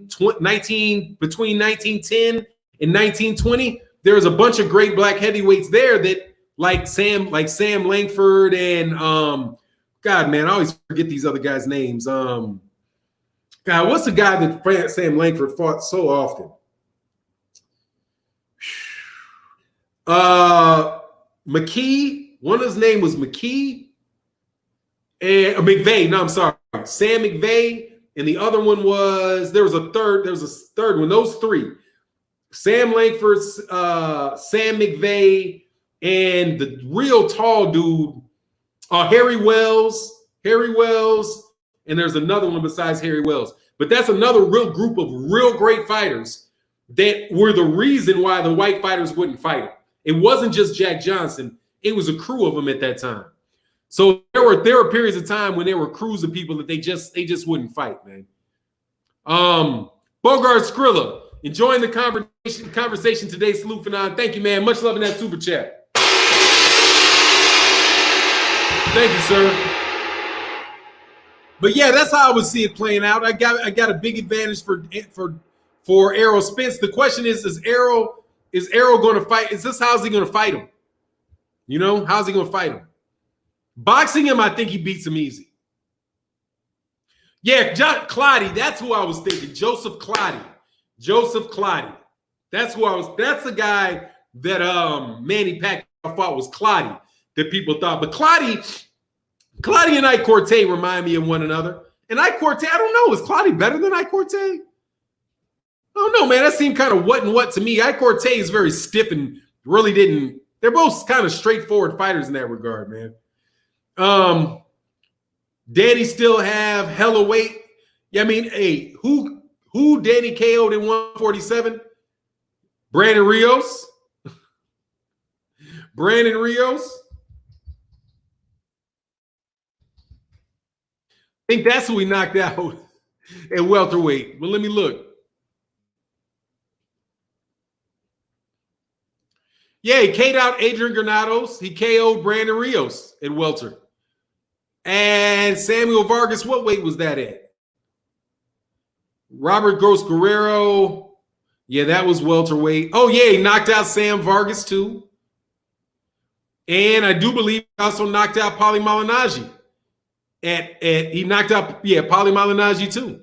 S1: between 1910 and 1920. There's a bunch of great black heavyweights there that. Like Sam Langford and God, man, I always forget these other guys' names. God, what's the guy that Sam Langford fought so often? McKee. One of his name was McKee and McVeigh. No, I'm sorry, Sam McVeigh, and the other one was there was a third one. Those three: Sam Langford, Sam McVeigh. And the real tall dude, Harry Wells, and there's another one besides Harry Wells. But that's another real group of real great fighters that were the reason why the white fighters wouldn't fight him. It wasn't just Jack Johnson. It was a crew of them at that time. So there were periods of time when there were crews of people that they just wouldn't fight, man. Bogart Skrilla, enjoying the conversation today. Salute Fannon. Thank you, man. Much love in that super chat. Thank you, sir. But yeah, that's how I would see it playing out. I got a big advantage for Errol Spence. The question is Errol going to fight? How's he going to fight him? How's he going to fight him? Boxing him, I think he beats him easy. Yeah, Clotty, that's who I was thinking. Joseph Clotty. That's the guy that Manny Pacquiao fought was Clotty that people thought. But Clotty and Ike Quartey remind me of one another. And Ike Quartey, I don't know. Is Clotty better than Ike Quartey? don't know, man. That seemed kind of what and what to me. Quartey is very stiff and really didn't. They're both kind of straightforward fighters in that regard, man. Danny still have hella weight. Yeah, I mean, hey, who Danny KO'd in 147? Brandon Rios. Brandon Rios. I think that's who he knocked out at welterweight. But let me look. Yeah, he KO'd out Adrian Granados. He KO'd Brandon Rios at welter. And Samuel Vargas, what weight was that at? Robert Gross Guerrero. Yeah, that was welterweight. Oh, yeah, he knocked out Sam Vargas, too. And I do believe he also knocked out Paulie Malignaggi. He knocked out, Paulie Malignaggi, too.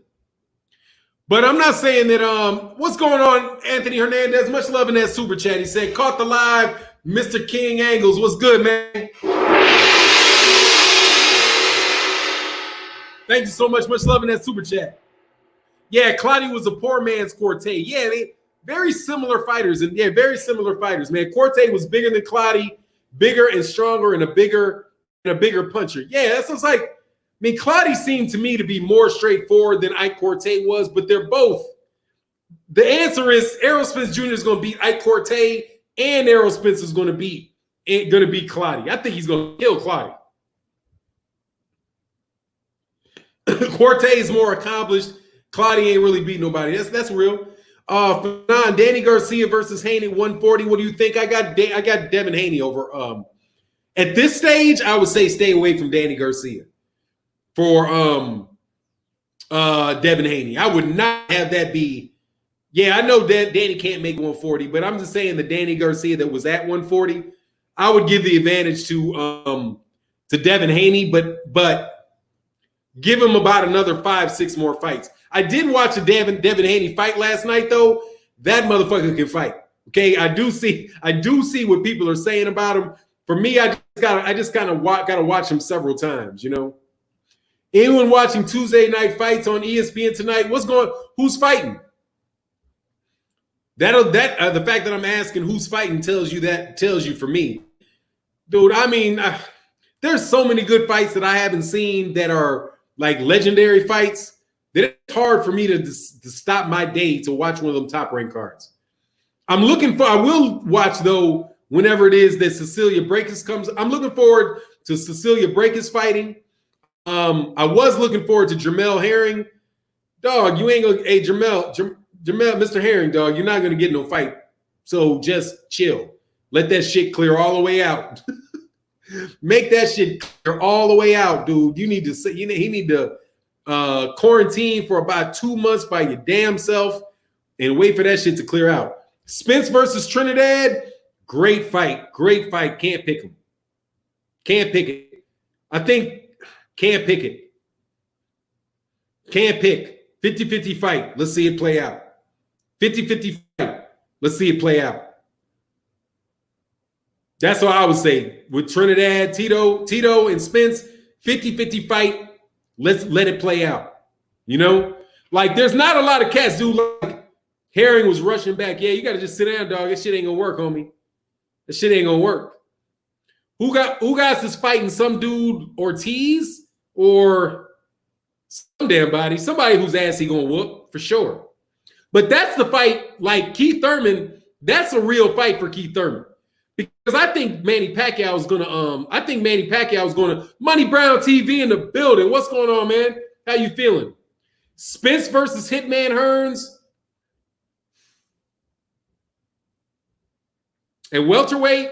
S1: But I'm not saying that, what's going on, Anthony Hernandez? Much love in that super chat. He said, caught the live, Mr. King Angles. What's good, man? Thank you so much. Much love in that super chat. Yeah, Quartey was a poor man's Quartey. Yeah, they very similar fighters. And yeah, very similar fighters, man. Quartey was bigger than Quartey, bigger and stronger and a bigger puncher. Yeah, that's what's like. I mean, Quartey seemed to me to be more straightforward than Ike Quartey was, but they're both. The answer is Errol Spence Jr. is going to beat Ike Quartey, and Errol Spence is going to beat Quartey. I think he's going to kill Quartey. Quartey is more accomplished. Quartey ain't really beat nobody. That's real. Fannon, Danny Garcia versus Haney 140. What do you think? I got Devin Haney over. At this stage, I would say stay away from Danny Garcia for Devin Haney. I would not have that be. Yeah, I know that Danny can't make 140, but I'm just saying the Danny Garcia that was at 140, I would give the advantage to Devin Haney, but give him about another 5-6 more fights. I did watch a Devin Haney fight last night, though. That motherfucker can fight. Okay, I do see what people are saying about him. For me, I just kind of got to watch him several times. You know, anyone watching Tuesday night fights on ESPN tonight? Who's fighting? The fact that I'm asking who's fighting tells you for me, dude. I mean, there's so many good fights that I haven't seen that are like legendary fights that it's hard for me to stop my day to watch one of them top ranked cards. I will watch though whenever it is that Cecilia Brækhus comes. I'm looking forward to Cecilia Brækhus fighting. I was looking forward to Jamel Herring. Dog, you ain't gonna, hey Jamel, Mr. Herring, dog, you're not gonna get no fight. So just chill. Let that shit clear all the way out. Make that shit clear all the way out, dude. He need to quarantine for about 2 months by your damn self and wait for that shit to clear out. Spence versus Trinidad, great fight. Can't pick him. Can't pick it. I think can't pick it. Can't pick. 50-50 fight. Let's see it play out. 50-50 fight. Let's see it play out. That's what I would say. With Trinidad, Tito and Spence, 50-50 fight. Let's let it play out. You know? Like, there's not a lot of cats, dude. Like, Herring was rushing back. Yeah, you got to just sit down, dog. That shit ain't going to work, homie. That shit ain't going to work. Who got this fighting? Some dude Ortiz or some damn body? Somebody whose ass he going to whoop, for sure. But that's the fight, like Keith Thurman, that's a real fight for Keith Thurman. Because I think Manny Pacquiao is gonna Money Brown TV in the building. What's going on, man? How you feeling? Spence versus Hitman Hearns. And welterweight,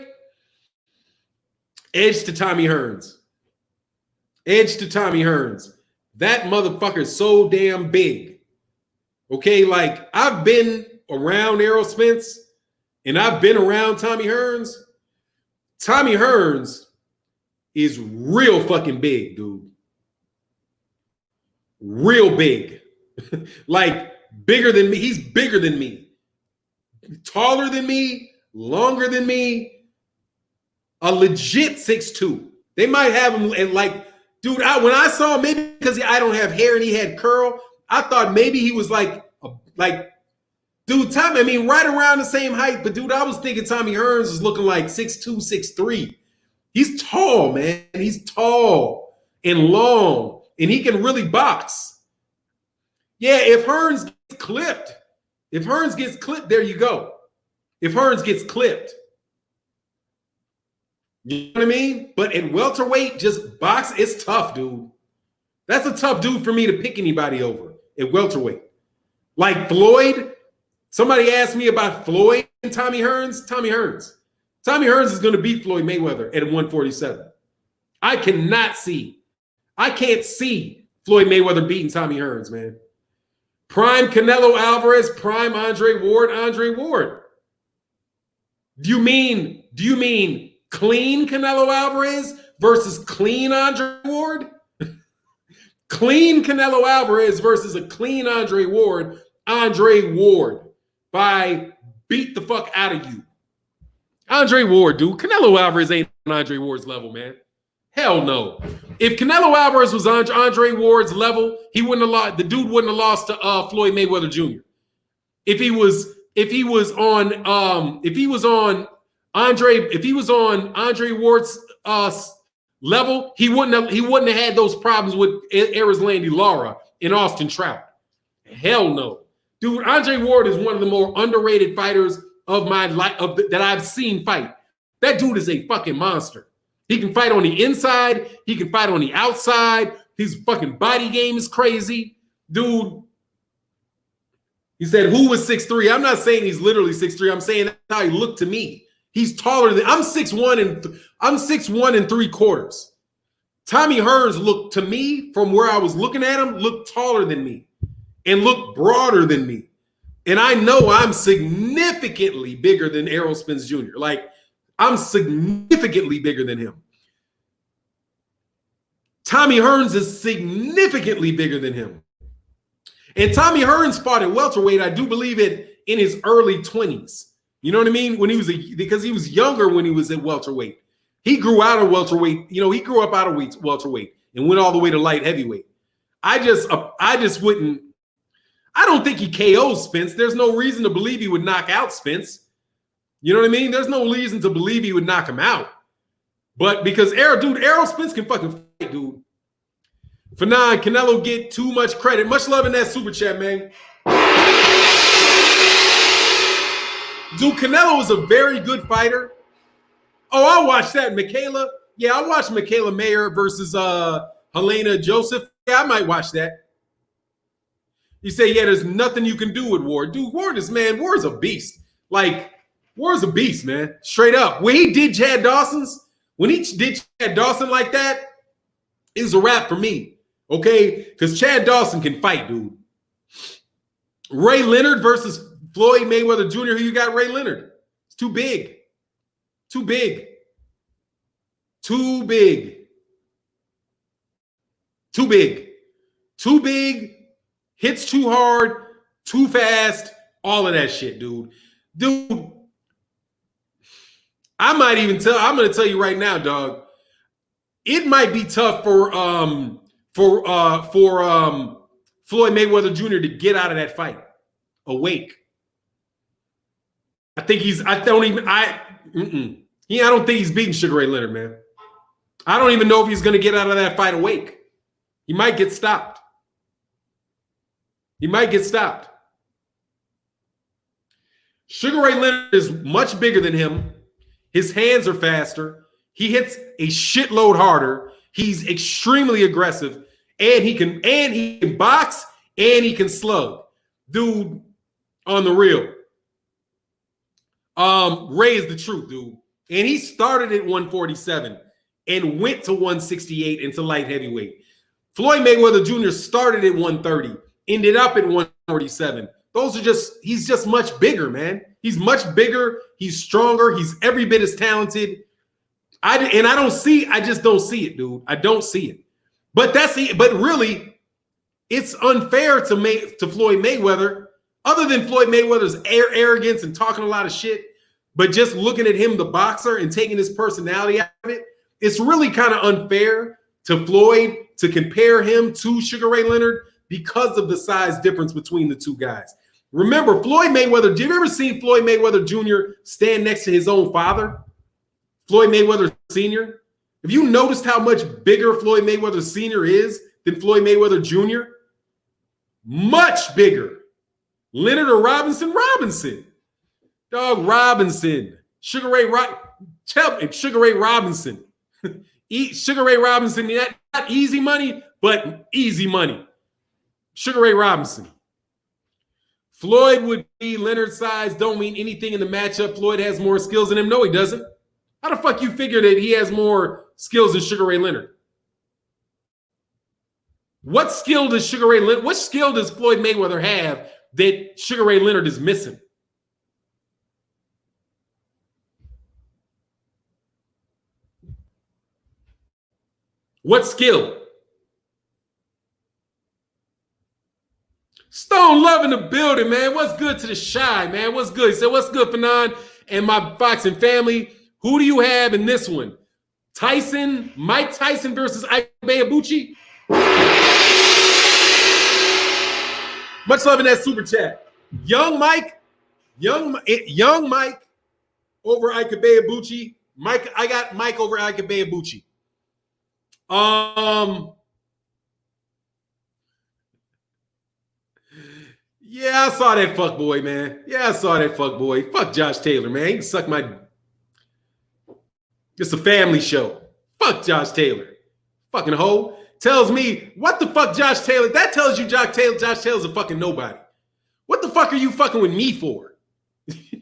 S1: edge to Tommy Hearns. Edge to Tommy Hearns. That motherfucker's so damn big. Okay, like I've been around Errol Spence and I've been around Tommy Hearns. Tommy Hearns is real fucking big, dude. Real big. Like bigger than me. He's bigger than me. Taller than me. Longer than me. A legit 6'2". They might have him and like, dude, when I saw him, maybe because I don't have hair and he had curl, I thought maybe he was like Dude, I mean, right around the same height. But, dude, I was thinking Tommy Hearns was looking like 6'2", 6'3". He's tall, man. He's tall and long, and he can really box. Yeah, if Hearns gets clipped, there you go. If Hearns gets clipped. You know what I mean? But at welterweight, just box, it's tough, dude. That's a tough dude for me to pick anybody over at welterweight. Like Floyd, somebody asked me about Floyd and Tommy Hearns. Tommy Hearns is going to beat Floyd Mayweather at 147. I can't see Floyd Mayweather beating Tommy Hearns, man. Prime Canelo Alvarez, prime Andre Ward. Do you mean clean Canelo Alvarez versus clean Andre Ward? Clean Canelo Alvarez versus a clean Andre Ward by beat the fuck out of you. Andre Ward, dude. Canelo Alvarez ain't on Andre Ward's level, man. Hell no. If Canelo Alvarez was on Andre Ward's level, he wouldn't have lost. The dude wouldn't have lost to Floyd Mayweather Jr. If he was on Andre Ward's level, he wouldn't have had those problems with Erislandy Lara and Austin Trout. Hell no. Dude, Andre Ward is one of the more underrated fighters of my life that I've seen fight. That dude is a fucking monster. He can fight on the inside. He can fight on the outside. His fucking body game is crazy. Dude, he said, who was 6'3"? I'm not saying he's literally 6'3". I'm saying that's how he looked to me. He's taller than, I'm 6'1" and 3/4. Tommy Hearns looked to me, from where I was looking at him, looked taller than me and looked broader than me. And I know I'm significantly bigger than Errol Spence Jr. Like, I'm significantly bigger than him. Tommy Hearns is significantly bigger than him. And Tommy Hearns fought at welterweight, I do believe it, in his early 20s. You know what I mean? Because he was younger when he was at welterweight. He grew out of welterweight. You know, he grew up out of welterweight and went all the way to light heavyweight. I don't think he KO'd Spence. There's no reason to believe he would knock out Spence. You know what I mean? There's no reason to believe he would knock him out. But because Errol Spence can fucking fight, dude. Fannon, Canelo get too much credit. Much love in that super chat, man. Dude, Canelo is a very good fighter. Oh, I'll watch that. Michaela. Yeah, I'll watch Michaela Mayer versus Helena Joseph. Yeah, I might watch that. You say, yeah, there's nothing you can do with Ward. Dude, Ward's a beast. Like, Ward's a beast, man. Straight up. When he did Chad Dawson like that, it was a wrap for me. Okay? Because Chad Dawson can fight, dude. Ray Leonard versus Floyd Mayweather Jr. Who you got, Ray Leonard? It's too big. Too big. Too big. Too big. Too big. Hits too hard. Too fast. All of that shit, dude. Dude. I'm going to tell you right now, dog. It might be tough for Floyd Mayweather Jr. to get out of that fight awake. I don't think he's beating Sugar Ray Leonard, man. I don't even know if he's going to get out of that fight awake. He might get stopped. Sugar Ray Leonard is much bigger than him. His hands are faster. He hits a shitload harder. He's extremely aggressive, and he can box and he can slug. Dude, on the real. Ray is the truth, dude. And he started at 147 and went to 168 into light heavyweight. Floyd Mayweather Jr. started at 130, ended up at 147. He's just much bigger, man. He's much bigger. He's stronger. He's every bit as talented. I just don't see it, dude. I don't see it. But really, it's unfair to Floyd Mayweather, other than Floyd Mayweather's arrogance and talking a lot of shit, but just looking at him, the boxer, and taking his personality out of it, it's really kind of unfair to Floyd to compare him to Sugar Ray Leonard because of the size difference between the two guys. Remember, Floyd Mayweather, did you ever see Floyd Mayweather Jr. stand next to his own father? Floyd Mayweather Sr.? Have you noticed how much bigger Floyd Mayweather Sr. is than Floyd Mayweather Jr.? Much bigger. Leonard or Robinson? Robinson. Dog, Robinson. Sugar Ray Robinson. Sugar Ray Robinson, not easy money, but easy money. Sugar Ray Robinson. Floyd would be Leonard's size, don't mean anything in the matchup. Floyd has more skills than him. No, he doesn't. How the fuck you figure that he has more skills than Sugar Ray Leonard? What skill does what skill does Floyd Mayweather have that Sugar Ray Leonard is missing? What skill? Stone Love in the building, man. What's good to the shy, man? What's good? He said, what's good, Fannon and my boxing family? Who do you have in this one? Mike Tyson versus Ike Ibeabuchi? Much love in that super chat. Young Mike over Ike Ibeabuchi. I got Mike over Ike Ibeabuchi. Yeah, I saw that fuck boy, man. Yeah, I saw that fuck boy. Fuck Josh Taylor, man. He can suck my. It's a family show. Fuck Josh Taylor. Fucking hoe. Tells me, what the fuck, Josh Taylor? That tells you Josh Taylor's a fucking nobody. What the fuck are you fucking with me for?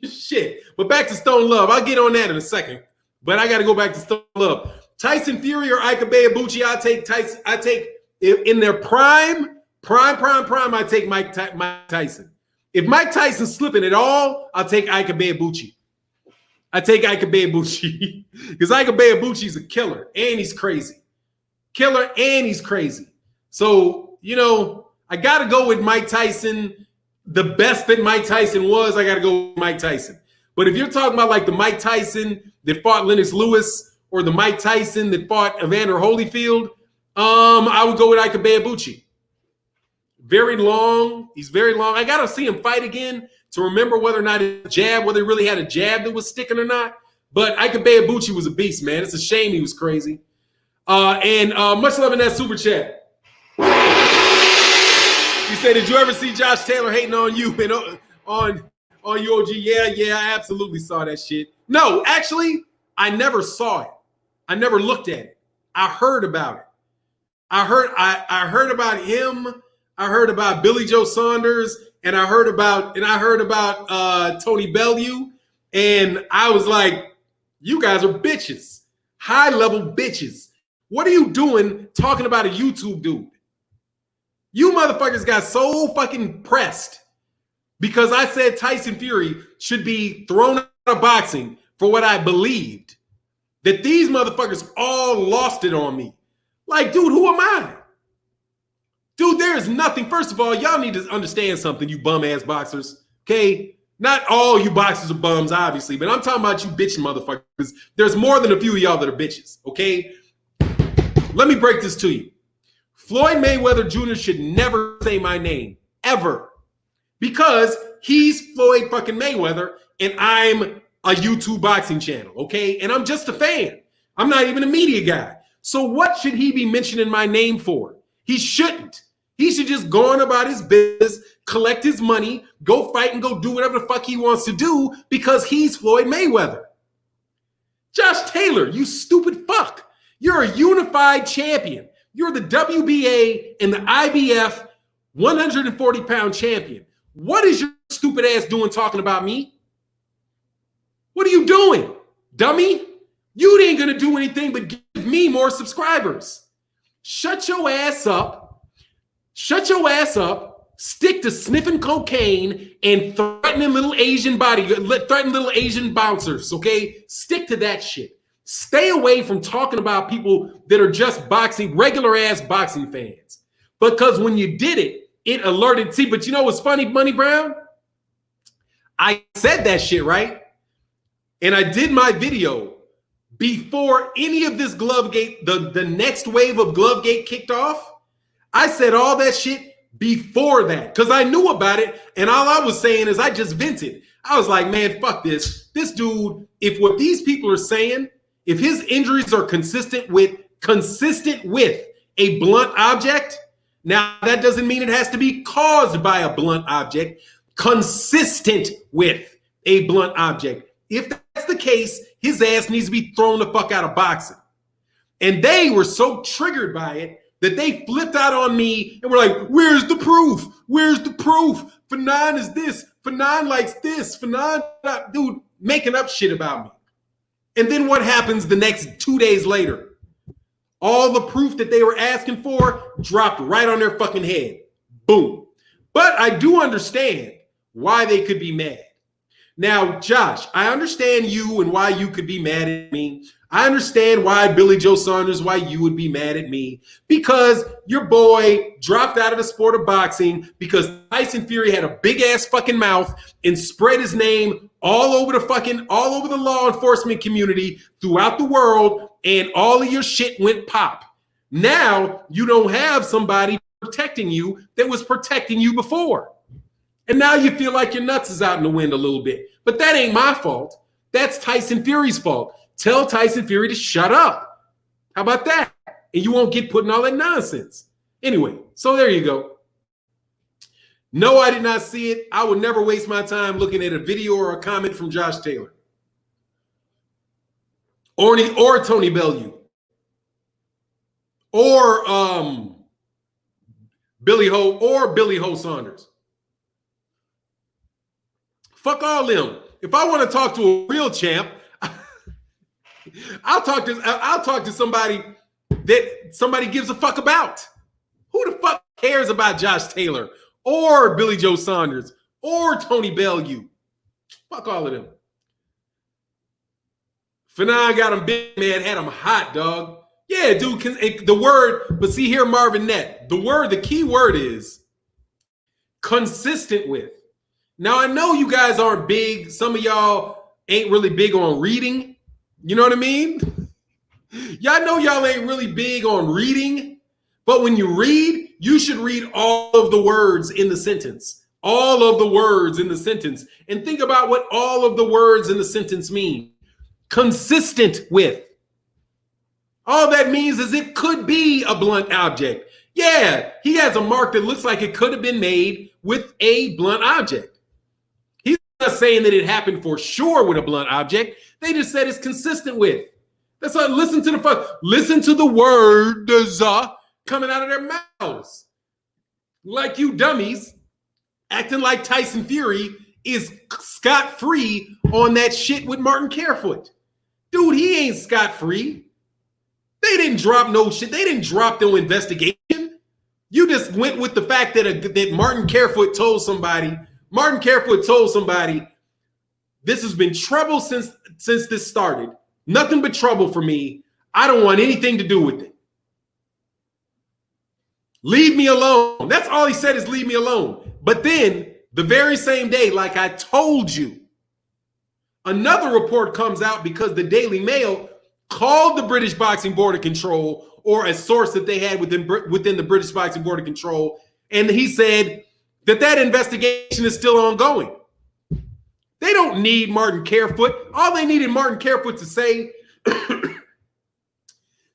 S1: Shit. But back to Stone Love. I'll get on that in a second. But I got to go back to Stone Love. Tyson Fury or Ike Ibeabuchi? I take Tyson. I take, in their prime, I take Mike Tyson. If Mike Tyson's slipping at all, I'll take Ike Ibeabuchi. I take Ike Ibeabuchi because Ike Ibeabuchi's a killer and he's crazy. Killer and he's crazy. So, you know, I got to go with Mike Tyson. The best that Mike Tyson was, I got to go with Mike Tyson. But if you're talking about like the Mike Tyson that fought Lennox Lewis or the Mike Tyson that fought Evander Holyfield, I would go with Ike Ibeabuchi. Very long. He's very long. I got to see him fight again to remember whether or not his jab, whether he really had a jab that was sticking or not. But Ike Ibeabuchi was a beast, man. It's a shame he was crazy. And much love in that super chat. He said, did you ever see Josh Taylor hating on you and on UOG? Yeah, I absolutely saw that shit. No, actually, I never saw it. I never looked at it. I heard about it. I heard about him. I heard about Billy Joe Saunders, and I heard about Tony Bellew, and I was like, you guys are bitches, high-level bitches. What are you doing talking about a YouTube dude? You motherfuckers got so fucking pressed because I said Tyson Fury should be thrown out of boxing for what I believed that these motherfuckers all lost it on me. Like, dude, who am I? Dude, there is nothing. First of all, y'all need to understand something, you bum-ass boxers, okay? Not all you boxers are bums, obviously, but I'm talking about you bitching motherfuckers. There's more than a few of y'all that are bitches, okay? Let me break this to you. Floyd Mayweather Jr. should never say my name, ever, because he's Floyd fucking Mayweather, and I'm a YouTube boxing channel, okay? And I'm just a fan. I'm not even a media guy. So what should he be mentioning my name for? He shouldn't. He should just go on about his business, collect his money, go fight and go do whatever the fuck he wants to do because he's Floyd Mayweather. Josh Taylor, you stupid fuck. You're a unified champion. You're the WBA and the IBF 140-pound champion. What is your stupid ass doing talking about me? What are you doing, dummy? You ain't going to do anything but give me more subscribers. Shut your ass up. Shut your ass up. Stick to sniffing cocaine and threatening little Asian bouncers, okay? Stick to that shit. Stay away from talking about people that are just boxing, regular ass boxing fans. Because when you did it, it alerted. See, but you know what's funny, Money Brown? I said that shit, right? And I did my video before any of this Glovegate, the next wave of Glovegate kicked off. I said all that shit before that because I knew about it. And all I was saying is I just vented. I was like, man, fuck this. This dude, if what these people are saying, if his injuries are consistent with a blunt object, now that doesn't mean it has to be caused by a blunt object, consistent with a blunt object. If that's the case, his ass needs to be thrown the fuck out of boxing. And they were so triggered by it that they flipped out on me and were like, where's the proof? Where's the proof? Fannon is this. Fannon likes this. Fannon, dude, making up shit about me. And then what happens the next 2 days later? All the proof that they were asking for dropped right on their fucking head. Boom. But I do understand why they could be mad. Now, Josh, I understand you and why you could be mad at me. I understand why Billy Joe Saunders, why you would be mad at me, because your boy dropped out of the sport of boxing because Tyson Fury had a big ass fucking mouth and spread his name all over the law enforcement community throughout the world, and all of your shit went pop. Now you don't have somebody protecting you that was protecting you before. And now you feel like your nuts is out in the wind a little bit. But that ain't my fault. That's Tyson Fury's fault. Tell Tyson Fury to shut up. How about that? And you won't get put in all that nonsense. Anyway, so there you go. No, I did not see it. I would never waste my time looking at a video or a comment from Josh Taylor. Or Tony Bellew. Or Billy Ho Saunders. Fuck all them. If I want to talk to a real champ, I'll talk to somebody that somebody gives a fuck about. Who the fuck cares about Josh Taylor or Billy Joe Saunders or Tony Bellew? Fuck all of them. Fannon got him big, man, had him hot, dog. Yeah, dude, the word, but see here, Marvin Nett, the key word is consistent with. Now, I know you guys aren't big. Some of y'all ain't really big on reading. You know what I mean? Y'all know y'all ain't really big on reading. But when you read, you should read all of the words in the sentence. All of the words in the sentence. And think about what all of the words in the sentence mean. Consistent with. All that means is it could be a blunt object. Yeah, he has a mark that looks like it could have been made with a blunt object. Not saying that it happened for sure with a blunt object. They just said it's consistent with. That's why listen to the words coming out of their mouths. Like you dummies acting like Tyson Fury is scot-free on that shit with Martin Carefoot. Dude, he ain't scot-free. They didn't drop no shit. They didn't drop no investigation. You just went with the fact that Martin Carefoot told somebody this has been trouble since this started. Nothing but trouble for me. I don't want anything to do with it. Leave me alone. That's all he said is leave me alone. But then the very same day, like I told you, another report comes out because the Daily Mail called the British Boxing Board of Control, or a source that they had within the British Boxing Board of Control, and he said that investigation is still ongoing. They don't need Martin Carefoot. All they needed Martin Carefoot to say,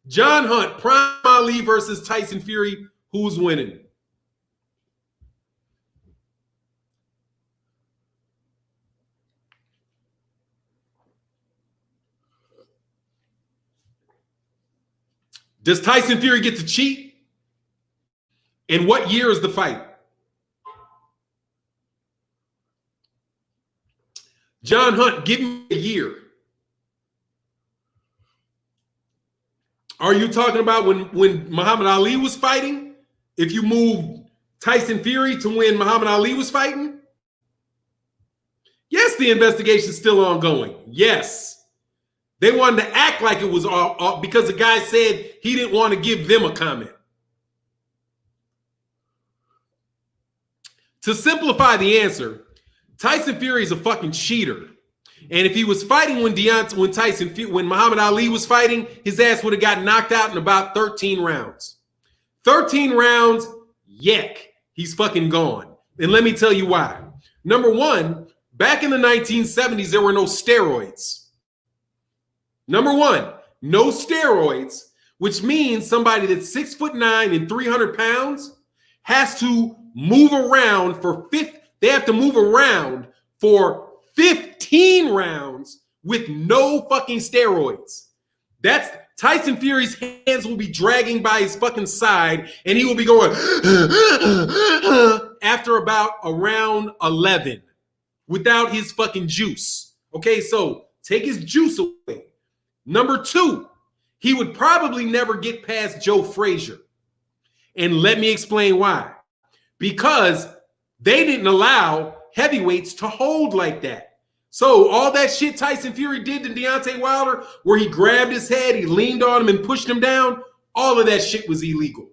S1: John Hunt, Prime Ali versus Tyson Fury, who's winning? Does Tyson Fury get to cheat? And what year is the fight? John Hunt, give me a year. Are you talking about when Muhammad Ali was fighting? If you move Tyson Fury to when Muhammad Ali was fighting? Yes, the investigation's still ongoing. Yes. They wanted to act like it was all because the guy said he didn't want to give them a comment. To simplify the answer, Tyson Fury is a fucking cheater. And if he was fighting when Muhammad Ali was fighting, his ass would have got knocked out in about 13 rounds. 13 rounds, yuck. He's fucking gone. And let me tell you why. Number one, back in the 1970s, there were no steroids. Number one, no steroids, which means somebody that's 6'9" and 300 pounds has to move around they have to move around for 15 rounds with no fucking steroids. That's Tyson Fury's hands will be dragging by his fucking side, and he will be going after about around 11 without his fucking juice. Okay, so take his juice away. Number two, he would probably never get past Joe Frazier. And let me explain why. Because they didn't allow heavyweights to hold like that. So all that shit Tyson Fury did to Deontay Wilder, where he grabbed his head, he leaned on him and pushed him down, all of that shit was illegal.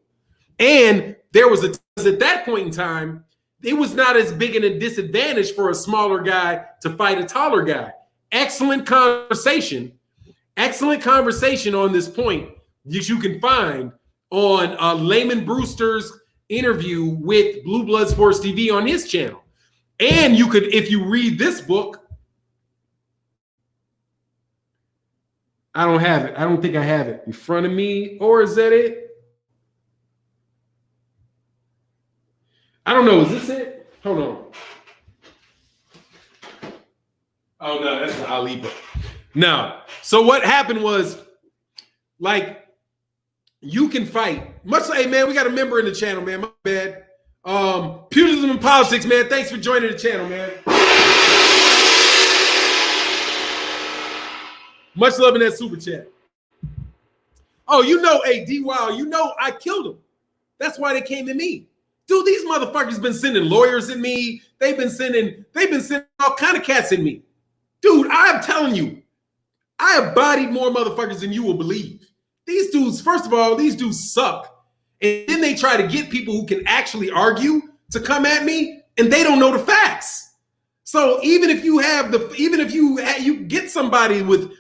S1: And there was at that point in time, it was not as big a disadvantage for a smaller guy to fight a taller guy. Excellent conversation on this point that you can find on Layman Brewster's interview with Blue Blood Sports TV on his channel. And you could, if you read this book, I don't have it. I don't think I have it in front of me, or is that it? I don't know. Is this it? Hold on. Oh, no, that's the Ali book. No. So what happened was, like, you can fight. Much like, hey, man, we got a member in the channel, man. My bad. Pugilism and Politics, man. Thanks for joining the channel, man. Much love in that super chat. Oh, you know, hey, D-Wild, you know I killed him. That's why they came to me. Dude, these motherfuckers been sending lawyers at me. They've been sending all kind of cats at me. Dude, I'm telling you, I have bodied more motherfuckers than you will believe. These dudes, first of all, these dudes suck. And then they try to get people who can actually argue to come at me, and they don't know the facts. So even if you you get somebody with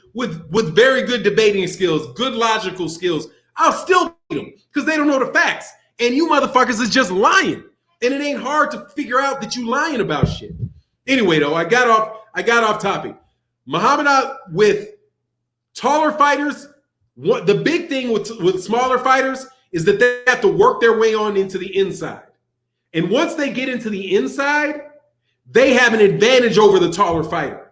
S1: very good debating skills, good logical skills, I'll still beat them because they don't know the facts. And you motherfuckers is just lying. And it ain't hard to figure out that you lying about shit. Anyway, though, I got off topic. Muhammad Ali, with taller fighters, the big thing with smaller fighters is that they have to work their way on into the inside. And once they get into the inside, they have an advantage over the taller fighter.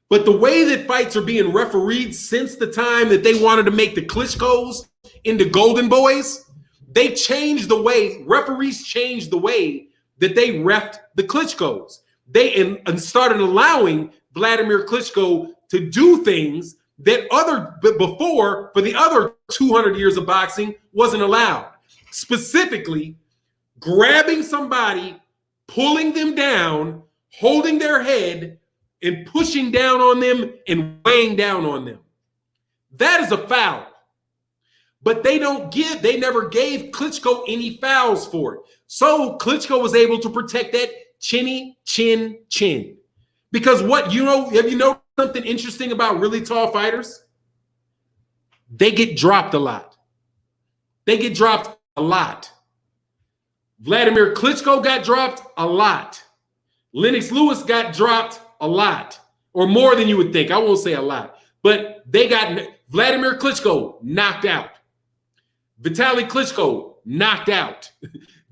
S1: But the way that fights are being refereed since the time that they wanted to make the Klitschko's into golden boys, they changed the way, referees changed the way that they reffed the Klitschko's. They and started allowing Vladimir Klitschko to do things that before, for the other 200 years of boxing, wasn't allowed. Specifically, grabbing somebody, pulling them down, holding their head, and pushing down on them and weighing down on them. That is a foul. But they never gave Klitschko any fouls for it. So Klitschko was able to protect that chinny chin. Because have you know something interesting about really tall fighters? They get dropped a lot. Vladimir Klitschko got dropped a lot. Lennox Lewis got dropped a lot, or more than you would think. I won't say a lot, but they got Vladimir Klitschko knocked out. Vitaly Klitschko knocked out.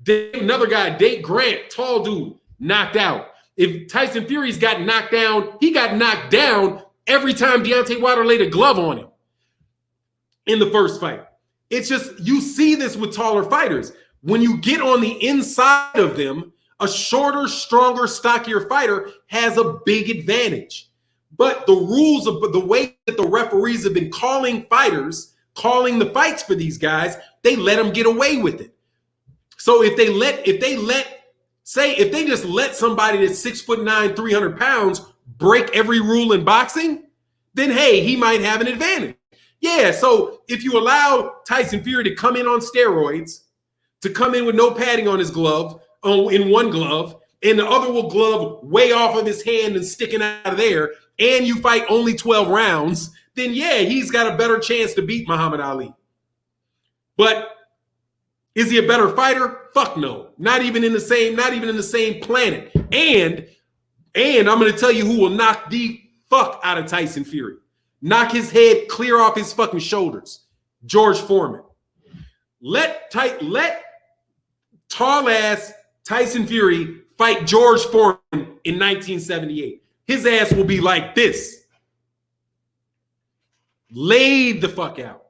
S1: Another guy, Dave Grant, tall dude, knocked out. If Tyson Fury's got knocked down, he got knocked down every time Deontay Wilder laid a glove on him in the first fight. It's just, you see this with taller fighters. When you get on the inside of them, a shorter, stronger, stockier fighter has a big advantage. But the rules of the way that the referees have been calling the fights for these guys, they let them get away with it. So if they just let somebody that's 6'9", 300 pounds break every rule in boxing, then hey, he might have an advantage. Yeah, so if you allow Tyson Fury to come in on steroids, to come in with no padding on his glove, in one glove, and the other glove way off of his hand and sticking out of there, and you fight only 12 rounds, then yeah, he's got a better chance to beat Muhammad Ali. But Is he a better fighter? Fuck no. Not even in the same planet. And I'm going to tell you who will knock the fuck out of Tyson Fury. Knock his head clear off his fucking shoulders. George Foreman. Let tall ass Tyson Fury fight George Foreman in 1978. His ass will be like this. Laid the fuck out.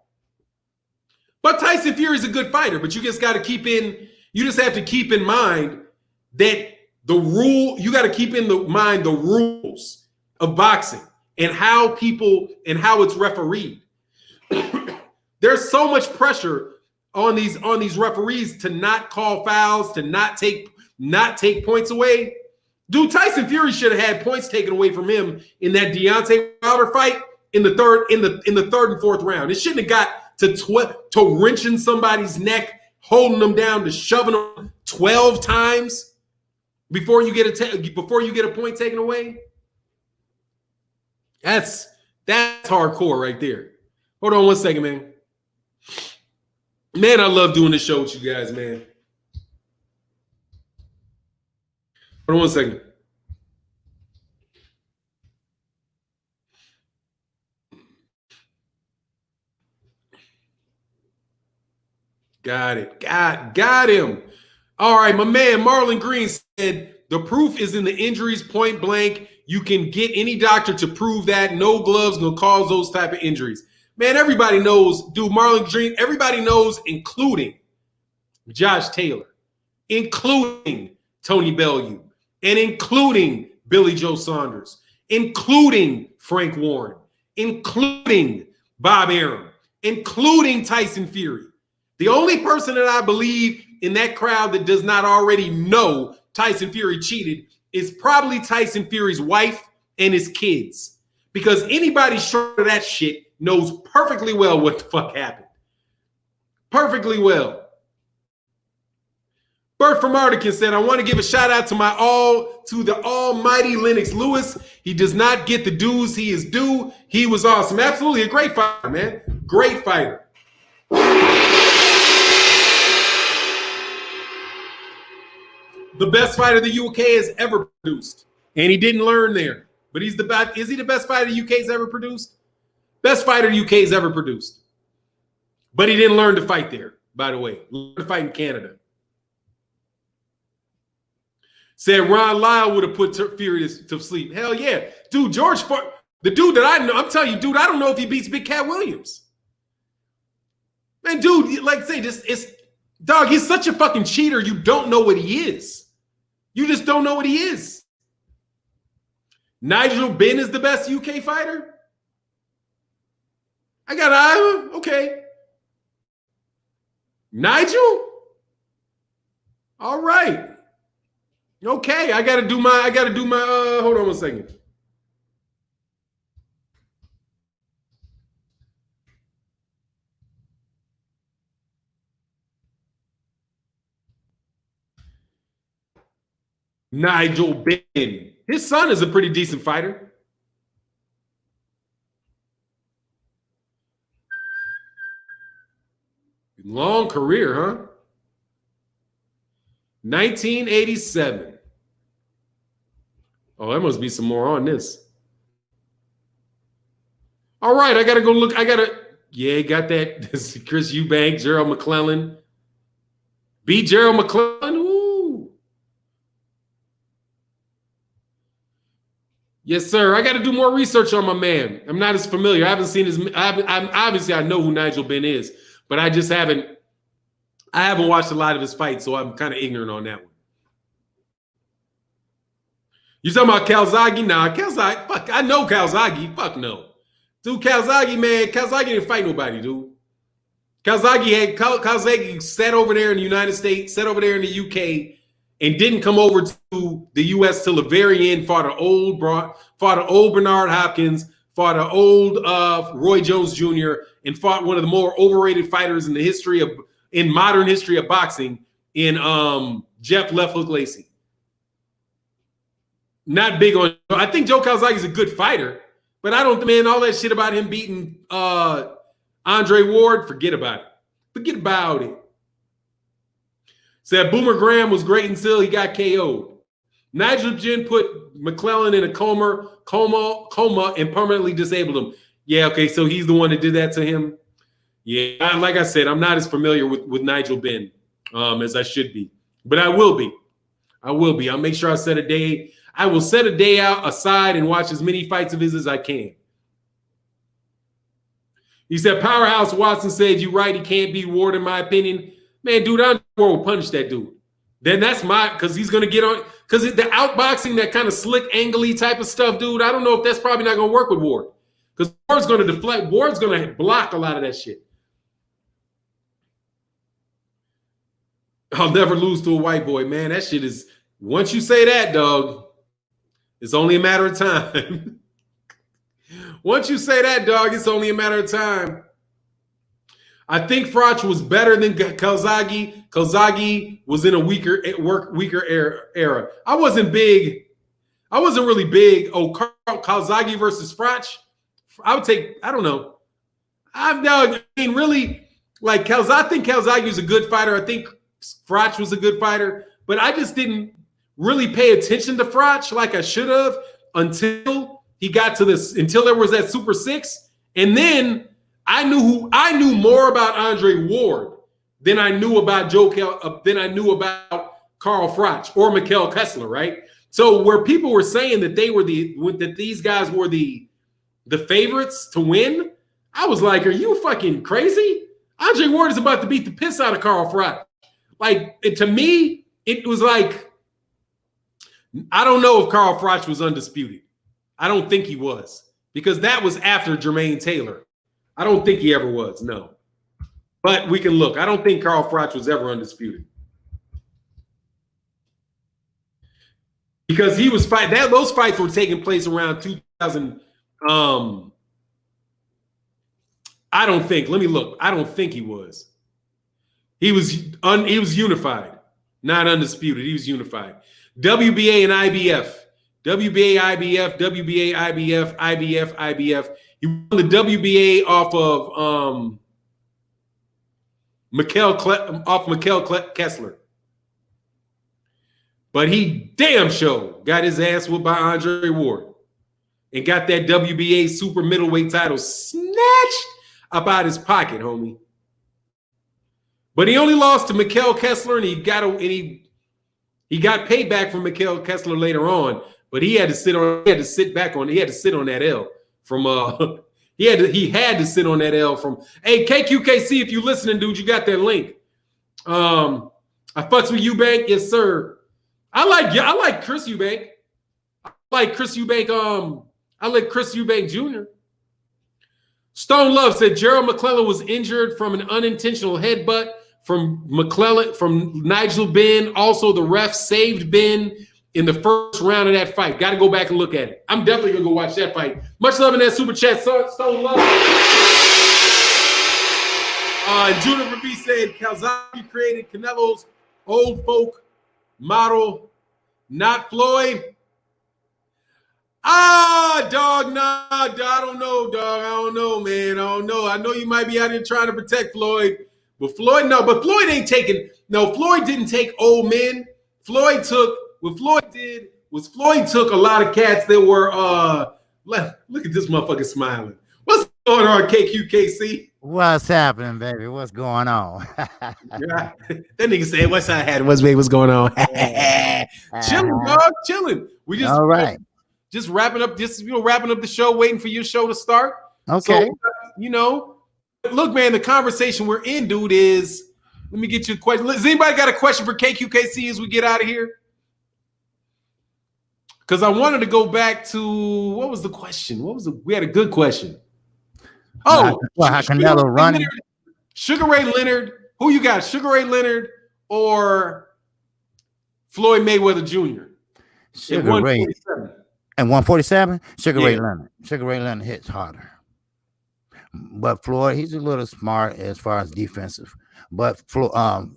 S1: But Tyson Fury is a good fighter, but you just have to keep in mind that you got to keep in mind the rules of boxing and how it's refereed. There's so much pressure on these referees to not call fouls, to not take points away. Dude, Tyson Fury should have had points taken away from him in that Deontay Wilder fight in the third and fourth round. It shouldn't have got to wrenching somebody's neck, holding them down, to shoving them 12 times before you get a point taken away. That's hardcore right there. Hold on one second, man. Man, I love doing this show with you guys, man. Hold on one second. Got it. Got him. All right, my man Marlon Green said the proof is in the injuries, point blank. You can get any doctor to prove that no gloves gonna cause those type of injuries. Man, everybody knows, dude, Marlon Green, everybody knows, including Josh Taylor, including Tony Bellew, and including Billy Joe Saunders, including Frank Warren, including Bob Arum, including Tyson Fury. The only person that I believe in that crowd that does not already know Tyson Fury cheated is probably Tyson Fury's wife and his kids. Because anybody short of that shit knows perfectly well what the fuck happened. Perfectly well. Bert from Artican said, I want to give a shout out to the almighty Lennox Lewis. He does not get the dues he is due. He was awesome. Absolutely a great fighter, man. Great fighter. The best fighter the UK has ever produced. And he didn't learn there. But he's the best. Is he the best fighter the UK's ever produced? Best fighter the UK's ever produced. But he didn't learn to fight there, by the way. Learned to fight in Canada. Said Ron Lyle would have put Fury to sleep. Hell yeah. Dude, the dude that I know, I'm telling you, dude, I don't know if he beats Big Cat Williams. Man, dude, like I say, dog, he's such a fucking cheater, you don't know what he is. You just don't know what he is. Nigel Benn is the best UK fighter? I got Iowa. Okay. Nigel? All right. Okay, I gotta do my hold on one second. Nigel Benn. His son is a pretty decent fighter. Long career, huh? 1987. Oh, there must be some more on this. All right, I got to go look. Yeah, got that. This is Chris Eubank, Gerald McClellan. Beat Gerald McClellan. Ooh. Yes, sir. I got to do more research on my man. I'm not as familiar. I haven't seen his. Obviously, I know who Nigel Benn is, but I just haven't. I haven't watched a lot of his fights, so I'm kind of ignorant on that one. You talking about Calzaghe? Nah, Calzaghe. Fuck, I know Calzaghe. Fuck no. Dude, Calzaghe, man. Calzaghe didn't fight nobody, dude. Calzaghe sat over there in the United States, sat over there in the UK, and didn't come over to the US till the very end. Fought an old Bernard Hopkins, fought an old Roy Jones Jr., and fought one of the more overrated fighters in modern history of boxing in Jeff Left Hook Lacey. Not big on. I think Joe Calzaghe is a good fighter, but I don't. Man, all that shit about him beating Andre Ward, forget about it. Forget about it. Said Boomer Graham was great until he got KO'd. Nigel Benn put McClellan in a coma and permanently disabled him. Yeah, okay, so he's the one that did that to him. Yeah, like I said, I'm not as familiar with Nigel Benn as I should be, but I will be. I'll make sure I set a day. I will set a day out aside and watch as many fights of his as I can. He said, Powerhouse Watson said, you're right, he can't be Ward, in my opinion. Man, dude, Andre Ward will punish that dude. Then that's because he's going to get on, because the outboxing, that kind of slick, angly type of stuff, dude, I don't know if that's probably not going to work with Ward. Because Ward's going to deflect. Ward's going to block a lot of that shit. I'll never lose to a white boy, man. That shit is, once you say that, dog, it's only a matter of time. Once you say that, dog, it's only a matter of time. I think Froch was better than Calzaghe. Calzaghe was in a weaker era. I wasn't really big. Oh, Calzaghe versus Froch. I would take, I don't know. I mean, really, like I think Calzaghe is a good fighter. I think Froch was a good fighter, but I just didn't really pay attention to Froch like I should have until he got to this, until there was that Super 6. And then I knew more about Andre Ward than I knew about Carl Froch or Mikkel Kessler, right? So where people were saying that that these guys were the favorites to win, I was like, are you fucking crazy? Andre Ward is about to beat the piss out of Carl Froch. Like, to me, it was like, I don't know if Carl Froch was undisputed. I don't think he was, because that was after Jermaine Taylor. I don't think he ever was, no. But we can look. I don't think Carl Froch was ever undisputed. Because he was those fights were taking place around 2000. I don't think. Let me look. I don't think he was. He was unified, not undisputed. He was unified. WBA and IBF. WBA, IBF, WBA, IBF, IBF, IBF. He won the WBA off of Mikkel Kessler. But he damn sure got his ass whooped by Andre Ward and got that WBA super middleweight title snatched up out his pocket, homie. But he only lost to Mikkel Kessler, and he got payback from Mikkel Kessler later on. But he had to sit on that L from he had to sit on that L from, hey, KQKC, if you listening, dude, you got that link. I fucks with Eubank, yes, sir. I like Chris Eubank. I like Chris Eubank Jr. Stone Love said Gerald McClellan was injured from an unintentional headbutt from Nigel Benn. Also, the ref saved Benn in the first round of that fight. Got to go back and look at it. I'm definitely going to go watch that fight. Much love in that super chat, Stone Love. Juniper B said Calzaghe created Canelo's old folk model, not Floyd. Dog, nah, I don't know, dog. I don't know, man. I don't know. I know you might be out here trying to protect Floyd, but Floyd ain't taking. No, Floyd didn't take old men. Floyd took a lot of cats that were look at this motherfucker smiling. What's going on, KQKC?
S2: What's happening, baby? What's going on?
S1: Yeah. That nigga said, what's going on? Chilling, dog, chilling. We just
S2: all right.
S1: Just wrapping up the show, waiting for your show to start.
S2: Okay.
S1: So, look, man, the conversation we're in, dude, is, let me get you a question. Has anybody got a question for KQKC as we get out of here? Because I wanted to go back to, what was the question? We had a good question. Oh,
S2: how Canelo running?
S1: Sugar Ray Leonard. Who you got? Sugar Ray Leonard or Floyd Mayweather Jr.?
S2: Sugar Ray. And 147? Sugar Ray Leonard. Sugar Ray Leonard hits harder. But Floyd, he's a little smart as far as defensive. But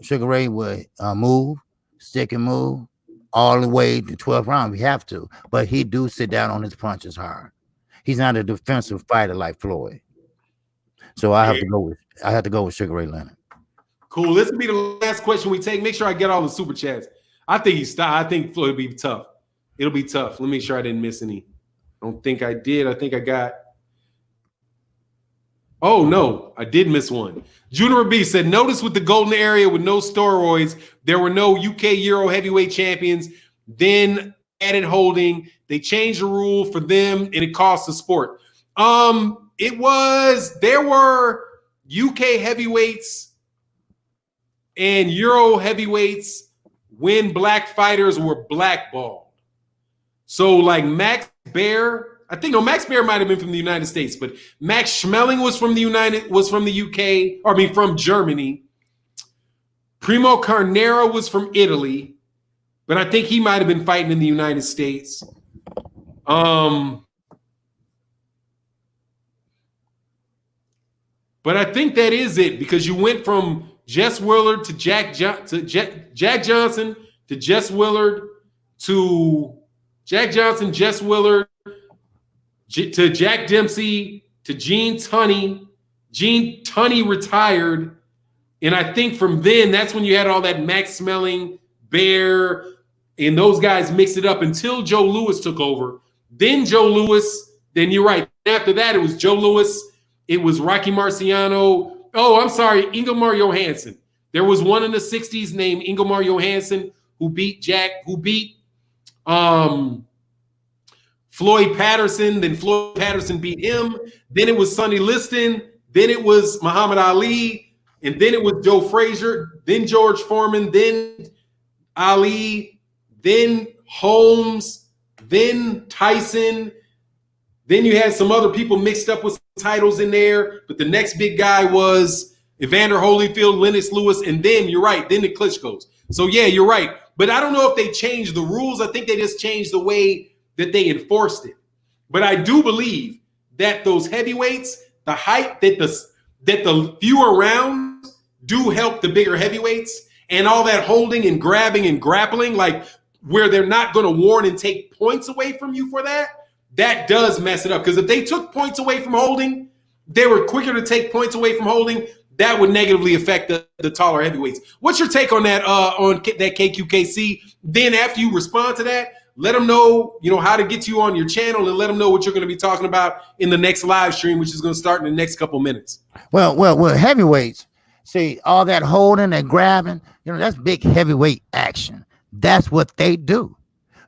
S2: Sugar Ray would move, stick and move all the way to 12th round. We have to. But he do sit down on his punches hard. He's not a defensive fighter like Floyd. So I have to go with Sugar Ray Leonard.
S1: Cool. This will be the last question we take. Make sure I get all the super chats. I think he stopped. I think Floyd will be tough. It'll be tough. Let me make sure I didn't miss any. I don't think I did. I think I got. Oh, no, I did miss one. Junior B said, notice with the golden area with no steroids, there were no UK Euro heavyweight champions. Then added holding. They changed the rule for them, and it cost the sport. There were UK heavyweights and Euro heavyweights when black fighters were blackballed. So like Max Baer, Max Baer might have been from the United States, but Max Schmeling was from the UK, from Germany. Primo Carnera was from Italy, but I think he might have been fighting in the United States. But I think that is it, because you went from Jess Willard to Jack Johnson to Jess Willard to Jack Johnson, Jess Willard to Jack Dempsey to Gene Tunney. Gene Tunney retired, and I think from then that's when you had all that Max Schmeling, Bear, and those guys mixed it up until Joe Louis took over. Then Joe Louis. Then you're right. After that, it was Joe Louis. It was Rocky Marciano. Oh, I'm sorry, Ingemar Johansson. There was one in the 60s named Ingemar Johansson who beat Floyd Patterson. Then Floyd Patterson beat him. Then it was Sonny Liston. Then it was Muhammad Ali. And then it was Joe Frazier. Then George Foreman. Then Ali. Then Holmes. Then Tyson. Then you had some other people mixed up with titles in there, but the next big guy was Evander Holyfield, Lennox Lewis, and then you're right, then the Klitschko's. So yeah, you're right. But I don't know if they changed the rules. I think they just changed the way that they enforced it. But I do believe that those heavyweights, the height, that the fewer rounds do help the bigger heavyweights, and all that holding and grabbing and grappling, like where they're not going to warn and take points away from you for that. That does mess it up, because if they took points away from holding, they were quicker to take points away from holding. That would negatively affect the taller heavyweights. What's your take on that? On that KQKC? Then after you respond to that, let them know how to get you on your channel, and let them know what you're going to be talking about in the next live stream, which is going to start in the next couple minutes.
S2: Well, heavyweights. See, all that holding and grabbing, that's big heavyweight action. That's what they do.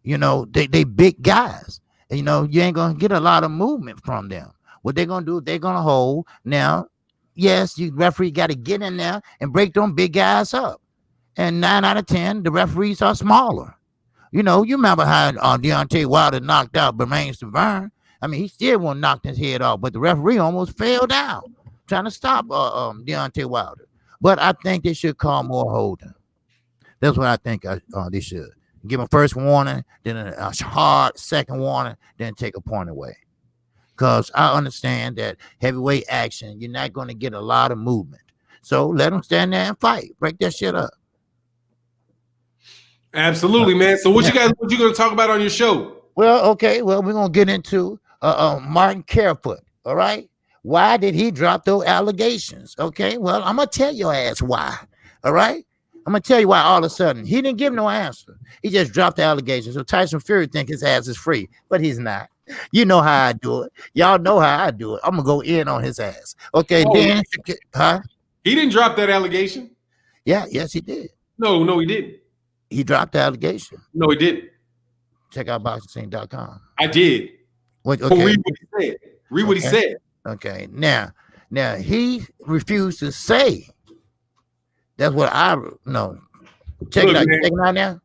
S2: They big guys. You ain't going to get a lot of movement from them. What they're going to do, they're going to hold. Now, yes, you referee got to get in there and break them big guys up. And 9 out of 10, the referees are smaller. You remember how Deontay Wilder knocked out Bermain Stavern. I mean, he still won't knock his head off, but the referee almost fell down trying to stop Deontay Wilder. But I think they should call more holding. That's what I think they should. Give him first warning, then a hard second warning, then take a point away. Because I understand that heavyweight action, you're not going to get a lot of movement. So let them stand there and fight. Break that shit up.
S1: Absolutely, man. So what you going to talk about on your show?
S2: Well, okay. Well, we're going to get into Martin Carefoot. All right. Why did he drop those allegations? Okay. Well, I'm going to tell your ass why. All right. I'm going to tell you why all of a sudden he didn't give no answer. He just dropped the allegations. So Tyson Fury think his ass is free, but he's not. You know how I do it. Y'all know how I do it. I'm going to go in on his ass. Okay. Then,
S1: he didn't drop that allegation.
S2: Yeah. Yes, he did.
S1: No, he didn't.
S2: He dropped the allegation.
S1: No, he didn't.
S2: Check out boxing.com.
S1: I did.
S2: Okay.
S1: Read what he said. What he said.
S2: Okay. Now he refused to say. That's what I know. Check it out. You check it out now?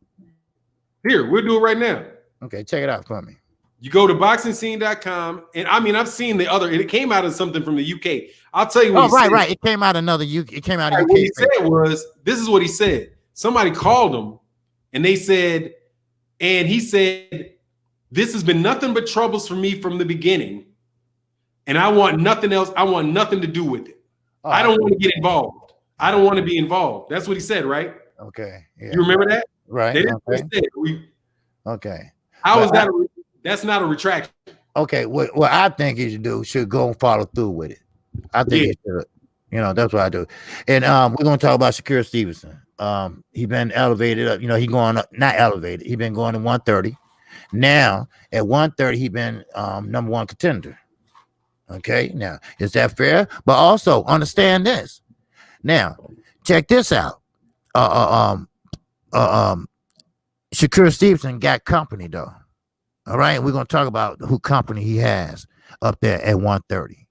S1: Here, we'll do it right now.
S2: Okay, check it out for me.
S1: You go to boxingscene.com, and I mean, I've seen the other. It came out of something from the UK. I'll tell you what.
S2: Right. It came out another UK. It came out of UK.
S1: What he said was, this is what he said. Somebody called him, and he said, this has been nothing but troubles for me from the beginning, and I want nothing else. I want nothing to do with it. I don't want to get involved. I don't want to be involved. That's what he said, right?
S2: Okay. Yeah.
S1: You remember that?
S2: Right.
S1: Okay. How is that? That's not a retraction.
S2: Okay. What I think he should go and follow through with it. I think he should. You know, that's what I do. And we're gonna talk about Shakur Stevenson. He been elevated up, you know, he going up, not elevated, he been going to 130. Now at 130, he been number one contender. Okay, now is that fair? But also understand this. Now, check this out. Shakur Stevenson got company though. All right, we're gonna talk about who company he has up there at 130.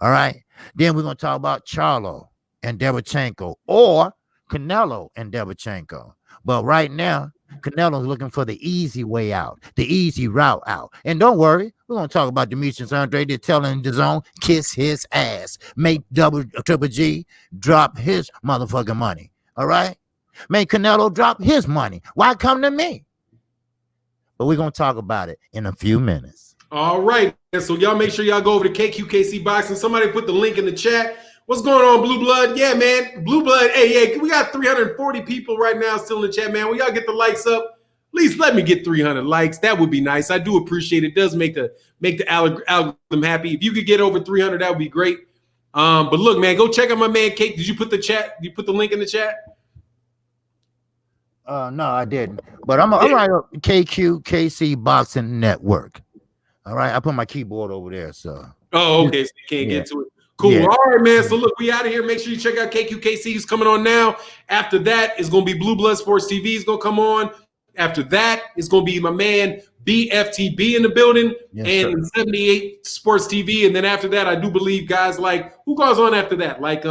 S2: All right. Then we're going to talk about Charlo and Derevchenko or Canelo and Derevchenko. But right now, Canelo's looking for the easy way out, the easy route out. And don't worry, we're going to talk about Demetrius Andrade telling the zone, kiss his ass. Make Triple G drop his motherfucking money. All right? Make Canelo drop his money. Why come to me? But we're going to talk about it in a few minutes.
S1: All right. So y'all make sure y'all go over to KQKC Boxing. Somebody put the link in the chat. What's going on, Blue Blood? Yeah, man. Blue Blood. Hey, we got 340 people right now still in the chat, man. When y'all get the likes up, at least let me get 300 likes. That would be nice. I do appreciate it. It does make the algorithm happy. If you could get over 300, that would be great. But look, man, go check out my man Cake. Did you put the link in the chat?
S2: No, I didn't. But I'm right up KQKC Boxing Network. All right, I put my keyboard over there, so.
S1: Oh, okay, so you can't get to it. Cool. Yeah. All right, man. So look, we out of here. Make sure you check out KQKC. He's coming on now. After that, it's going to be Blue Blood Sports TV is going to come on. After that, it's going to be my man BFTB in the building and 78 Sports TV. And then after that, I do believe guys like, who goes on after that? Like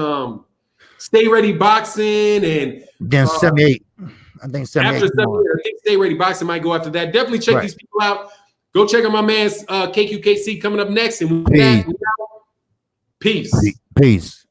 S1: Stay Ready Boxing and
S2: then 78. I think 78.
S1: After 78, I think Stay Ready Boxing might go after that. Definitely check these people out. Go check out my man's KQKC coming up next. And with that, peace.
S2: Peace.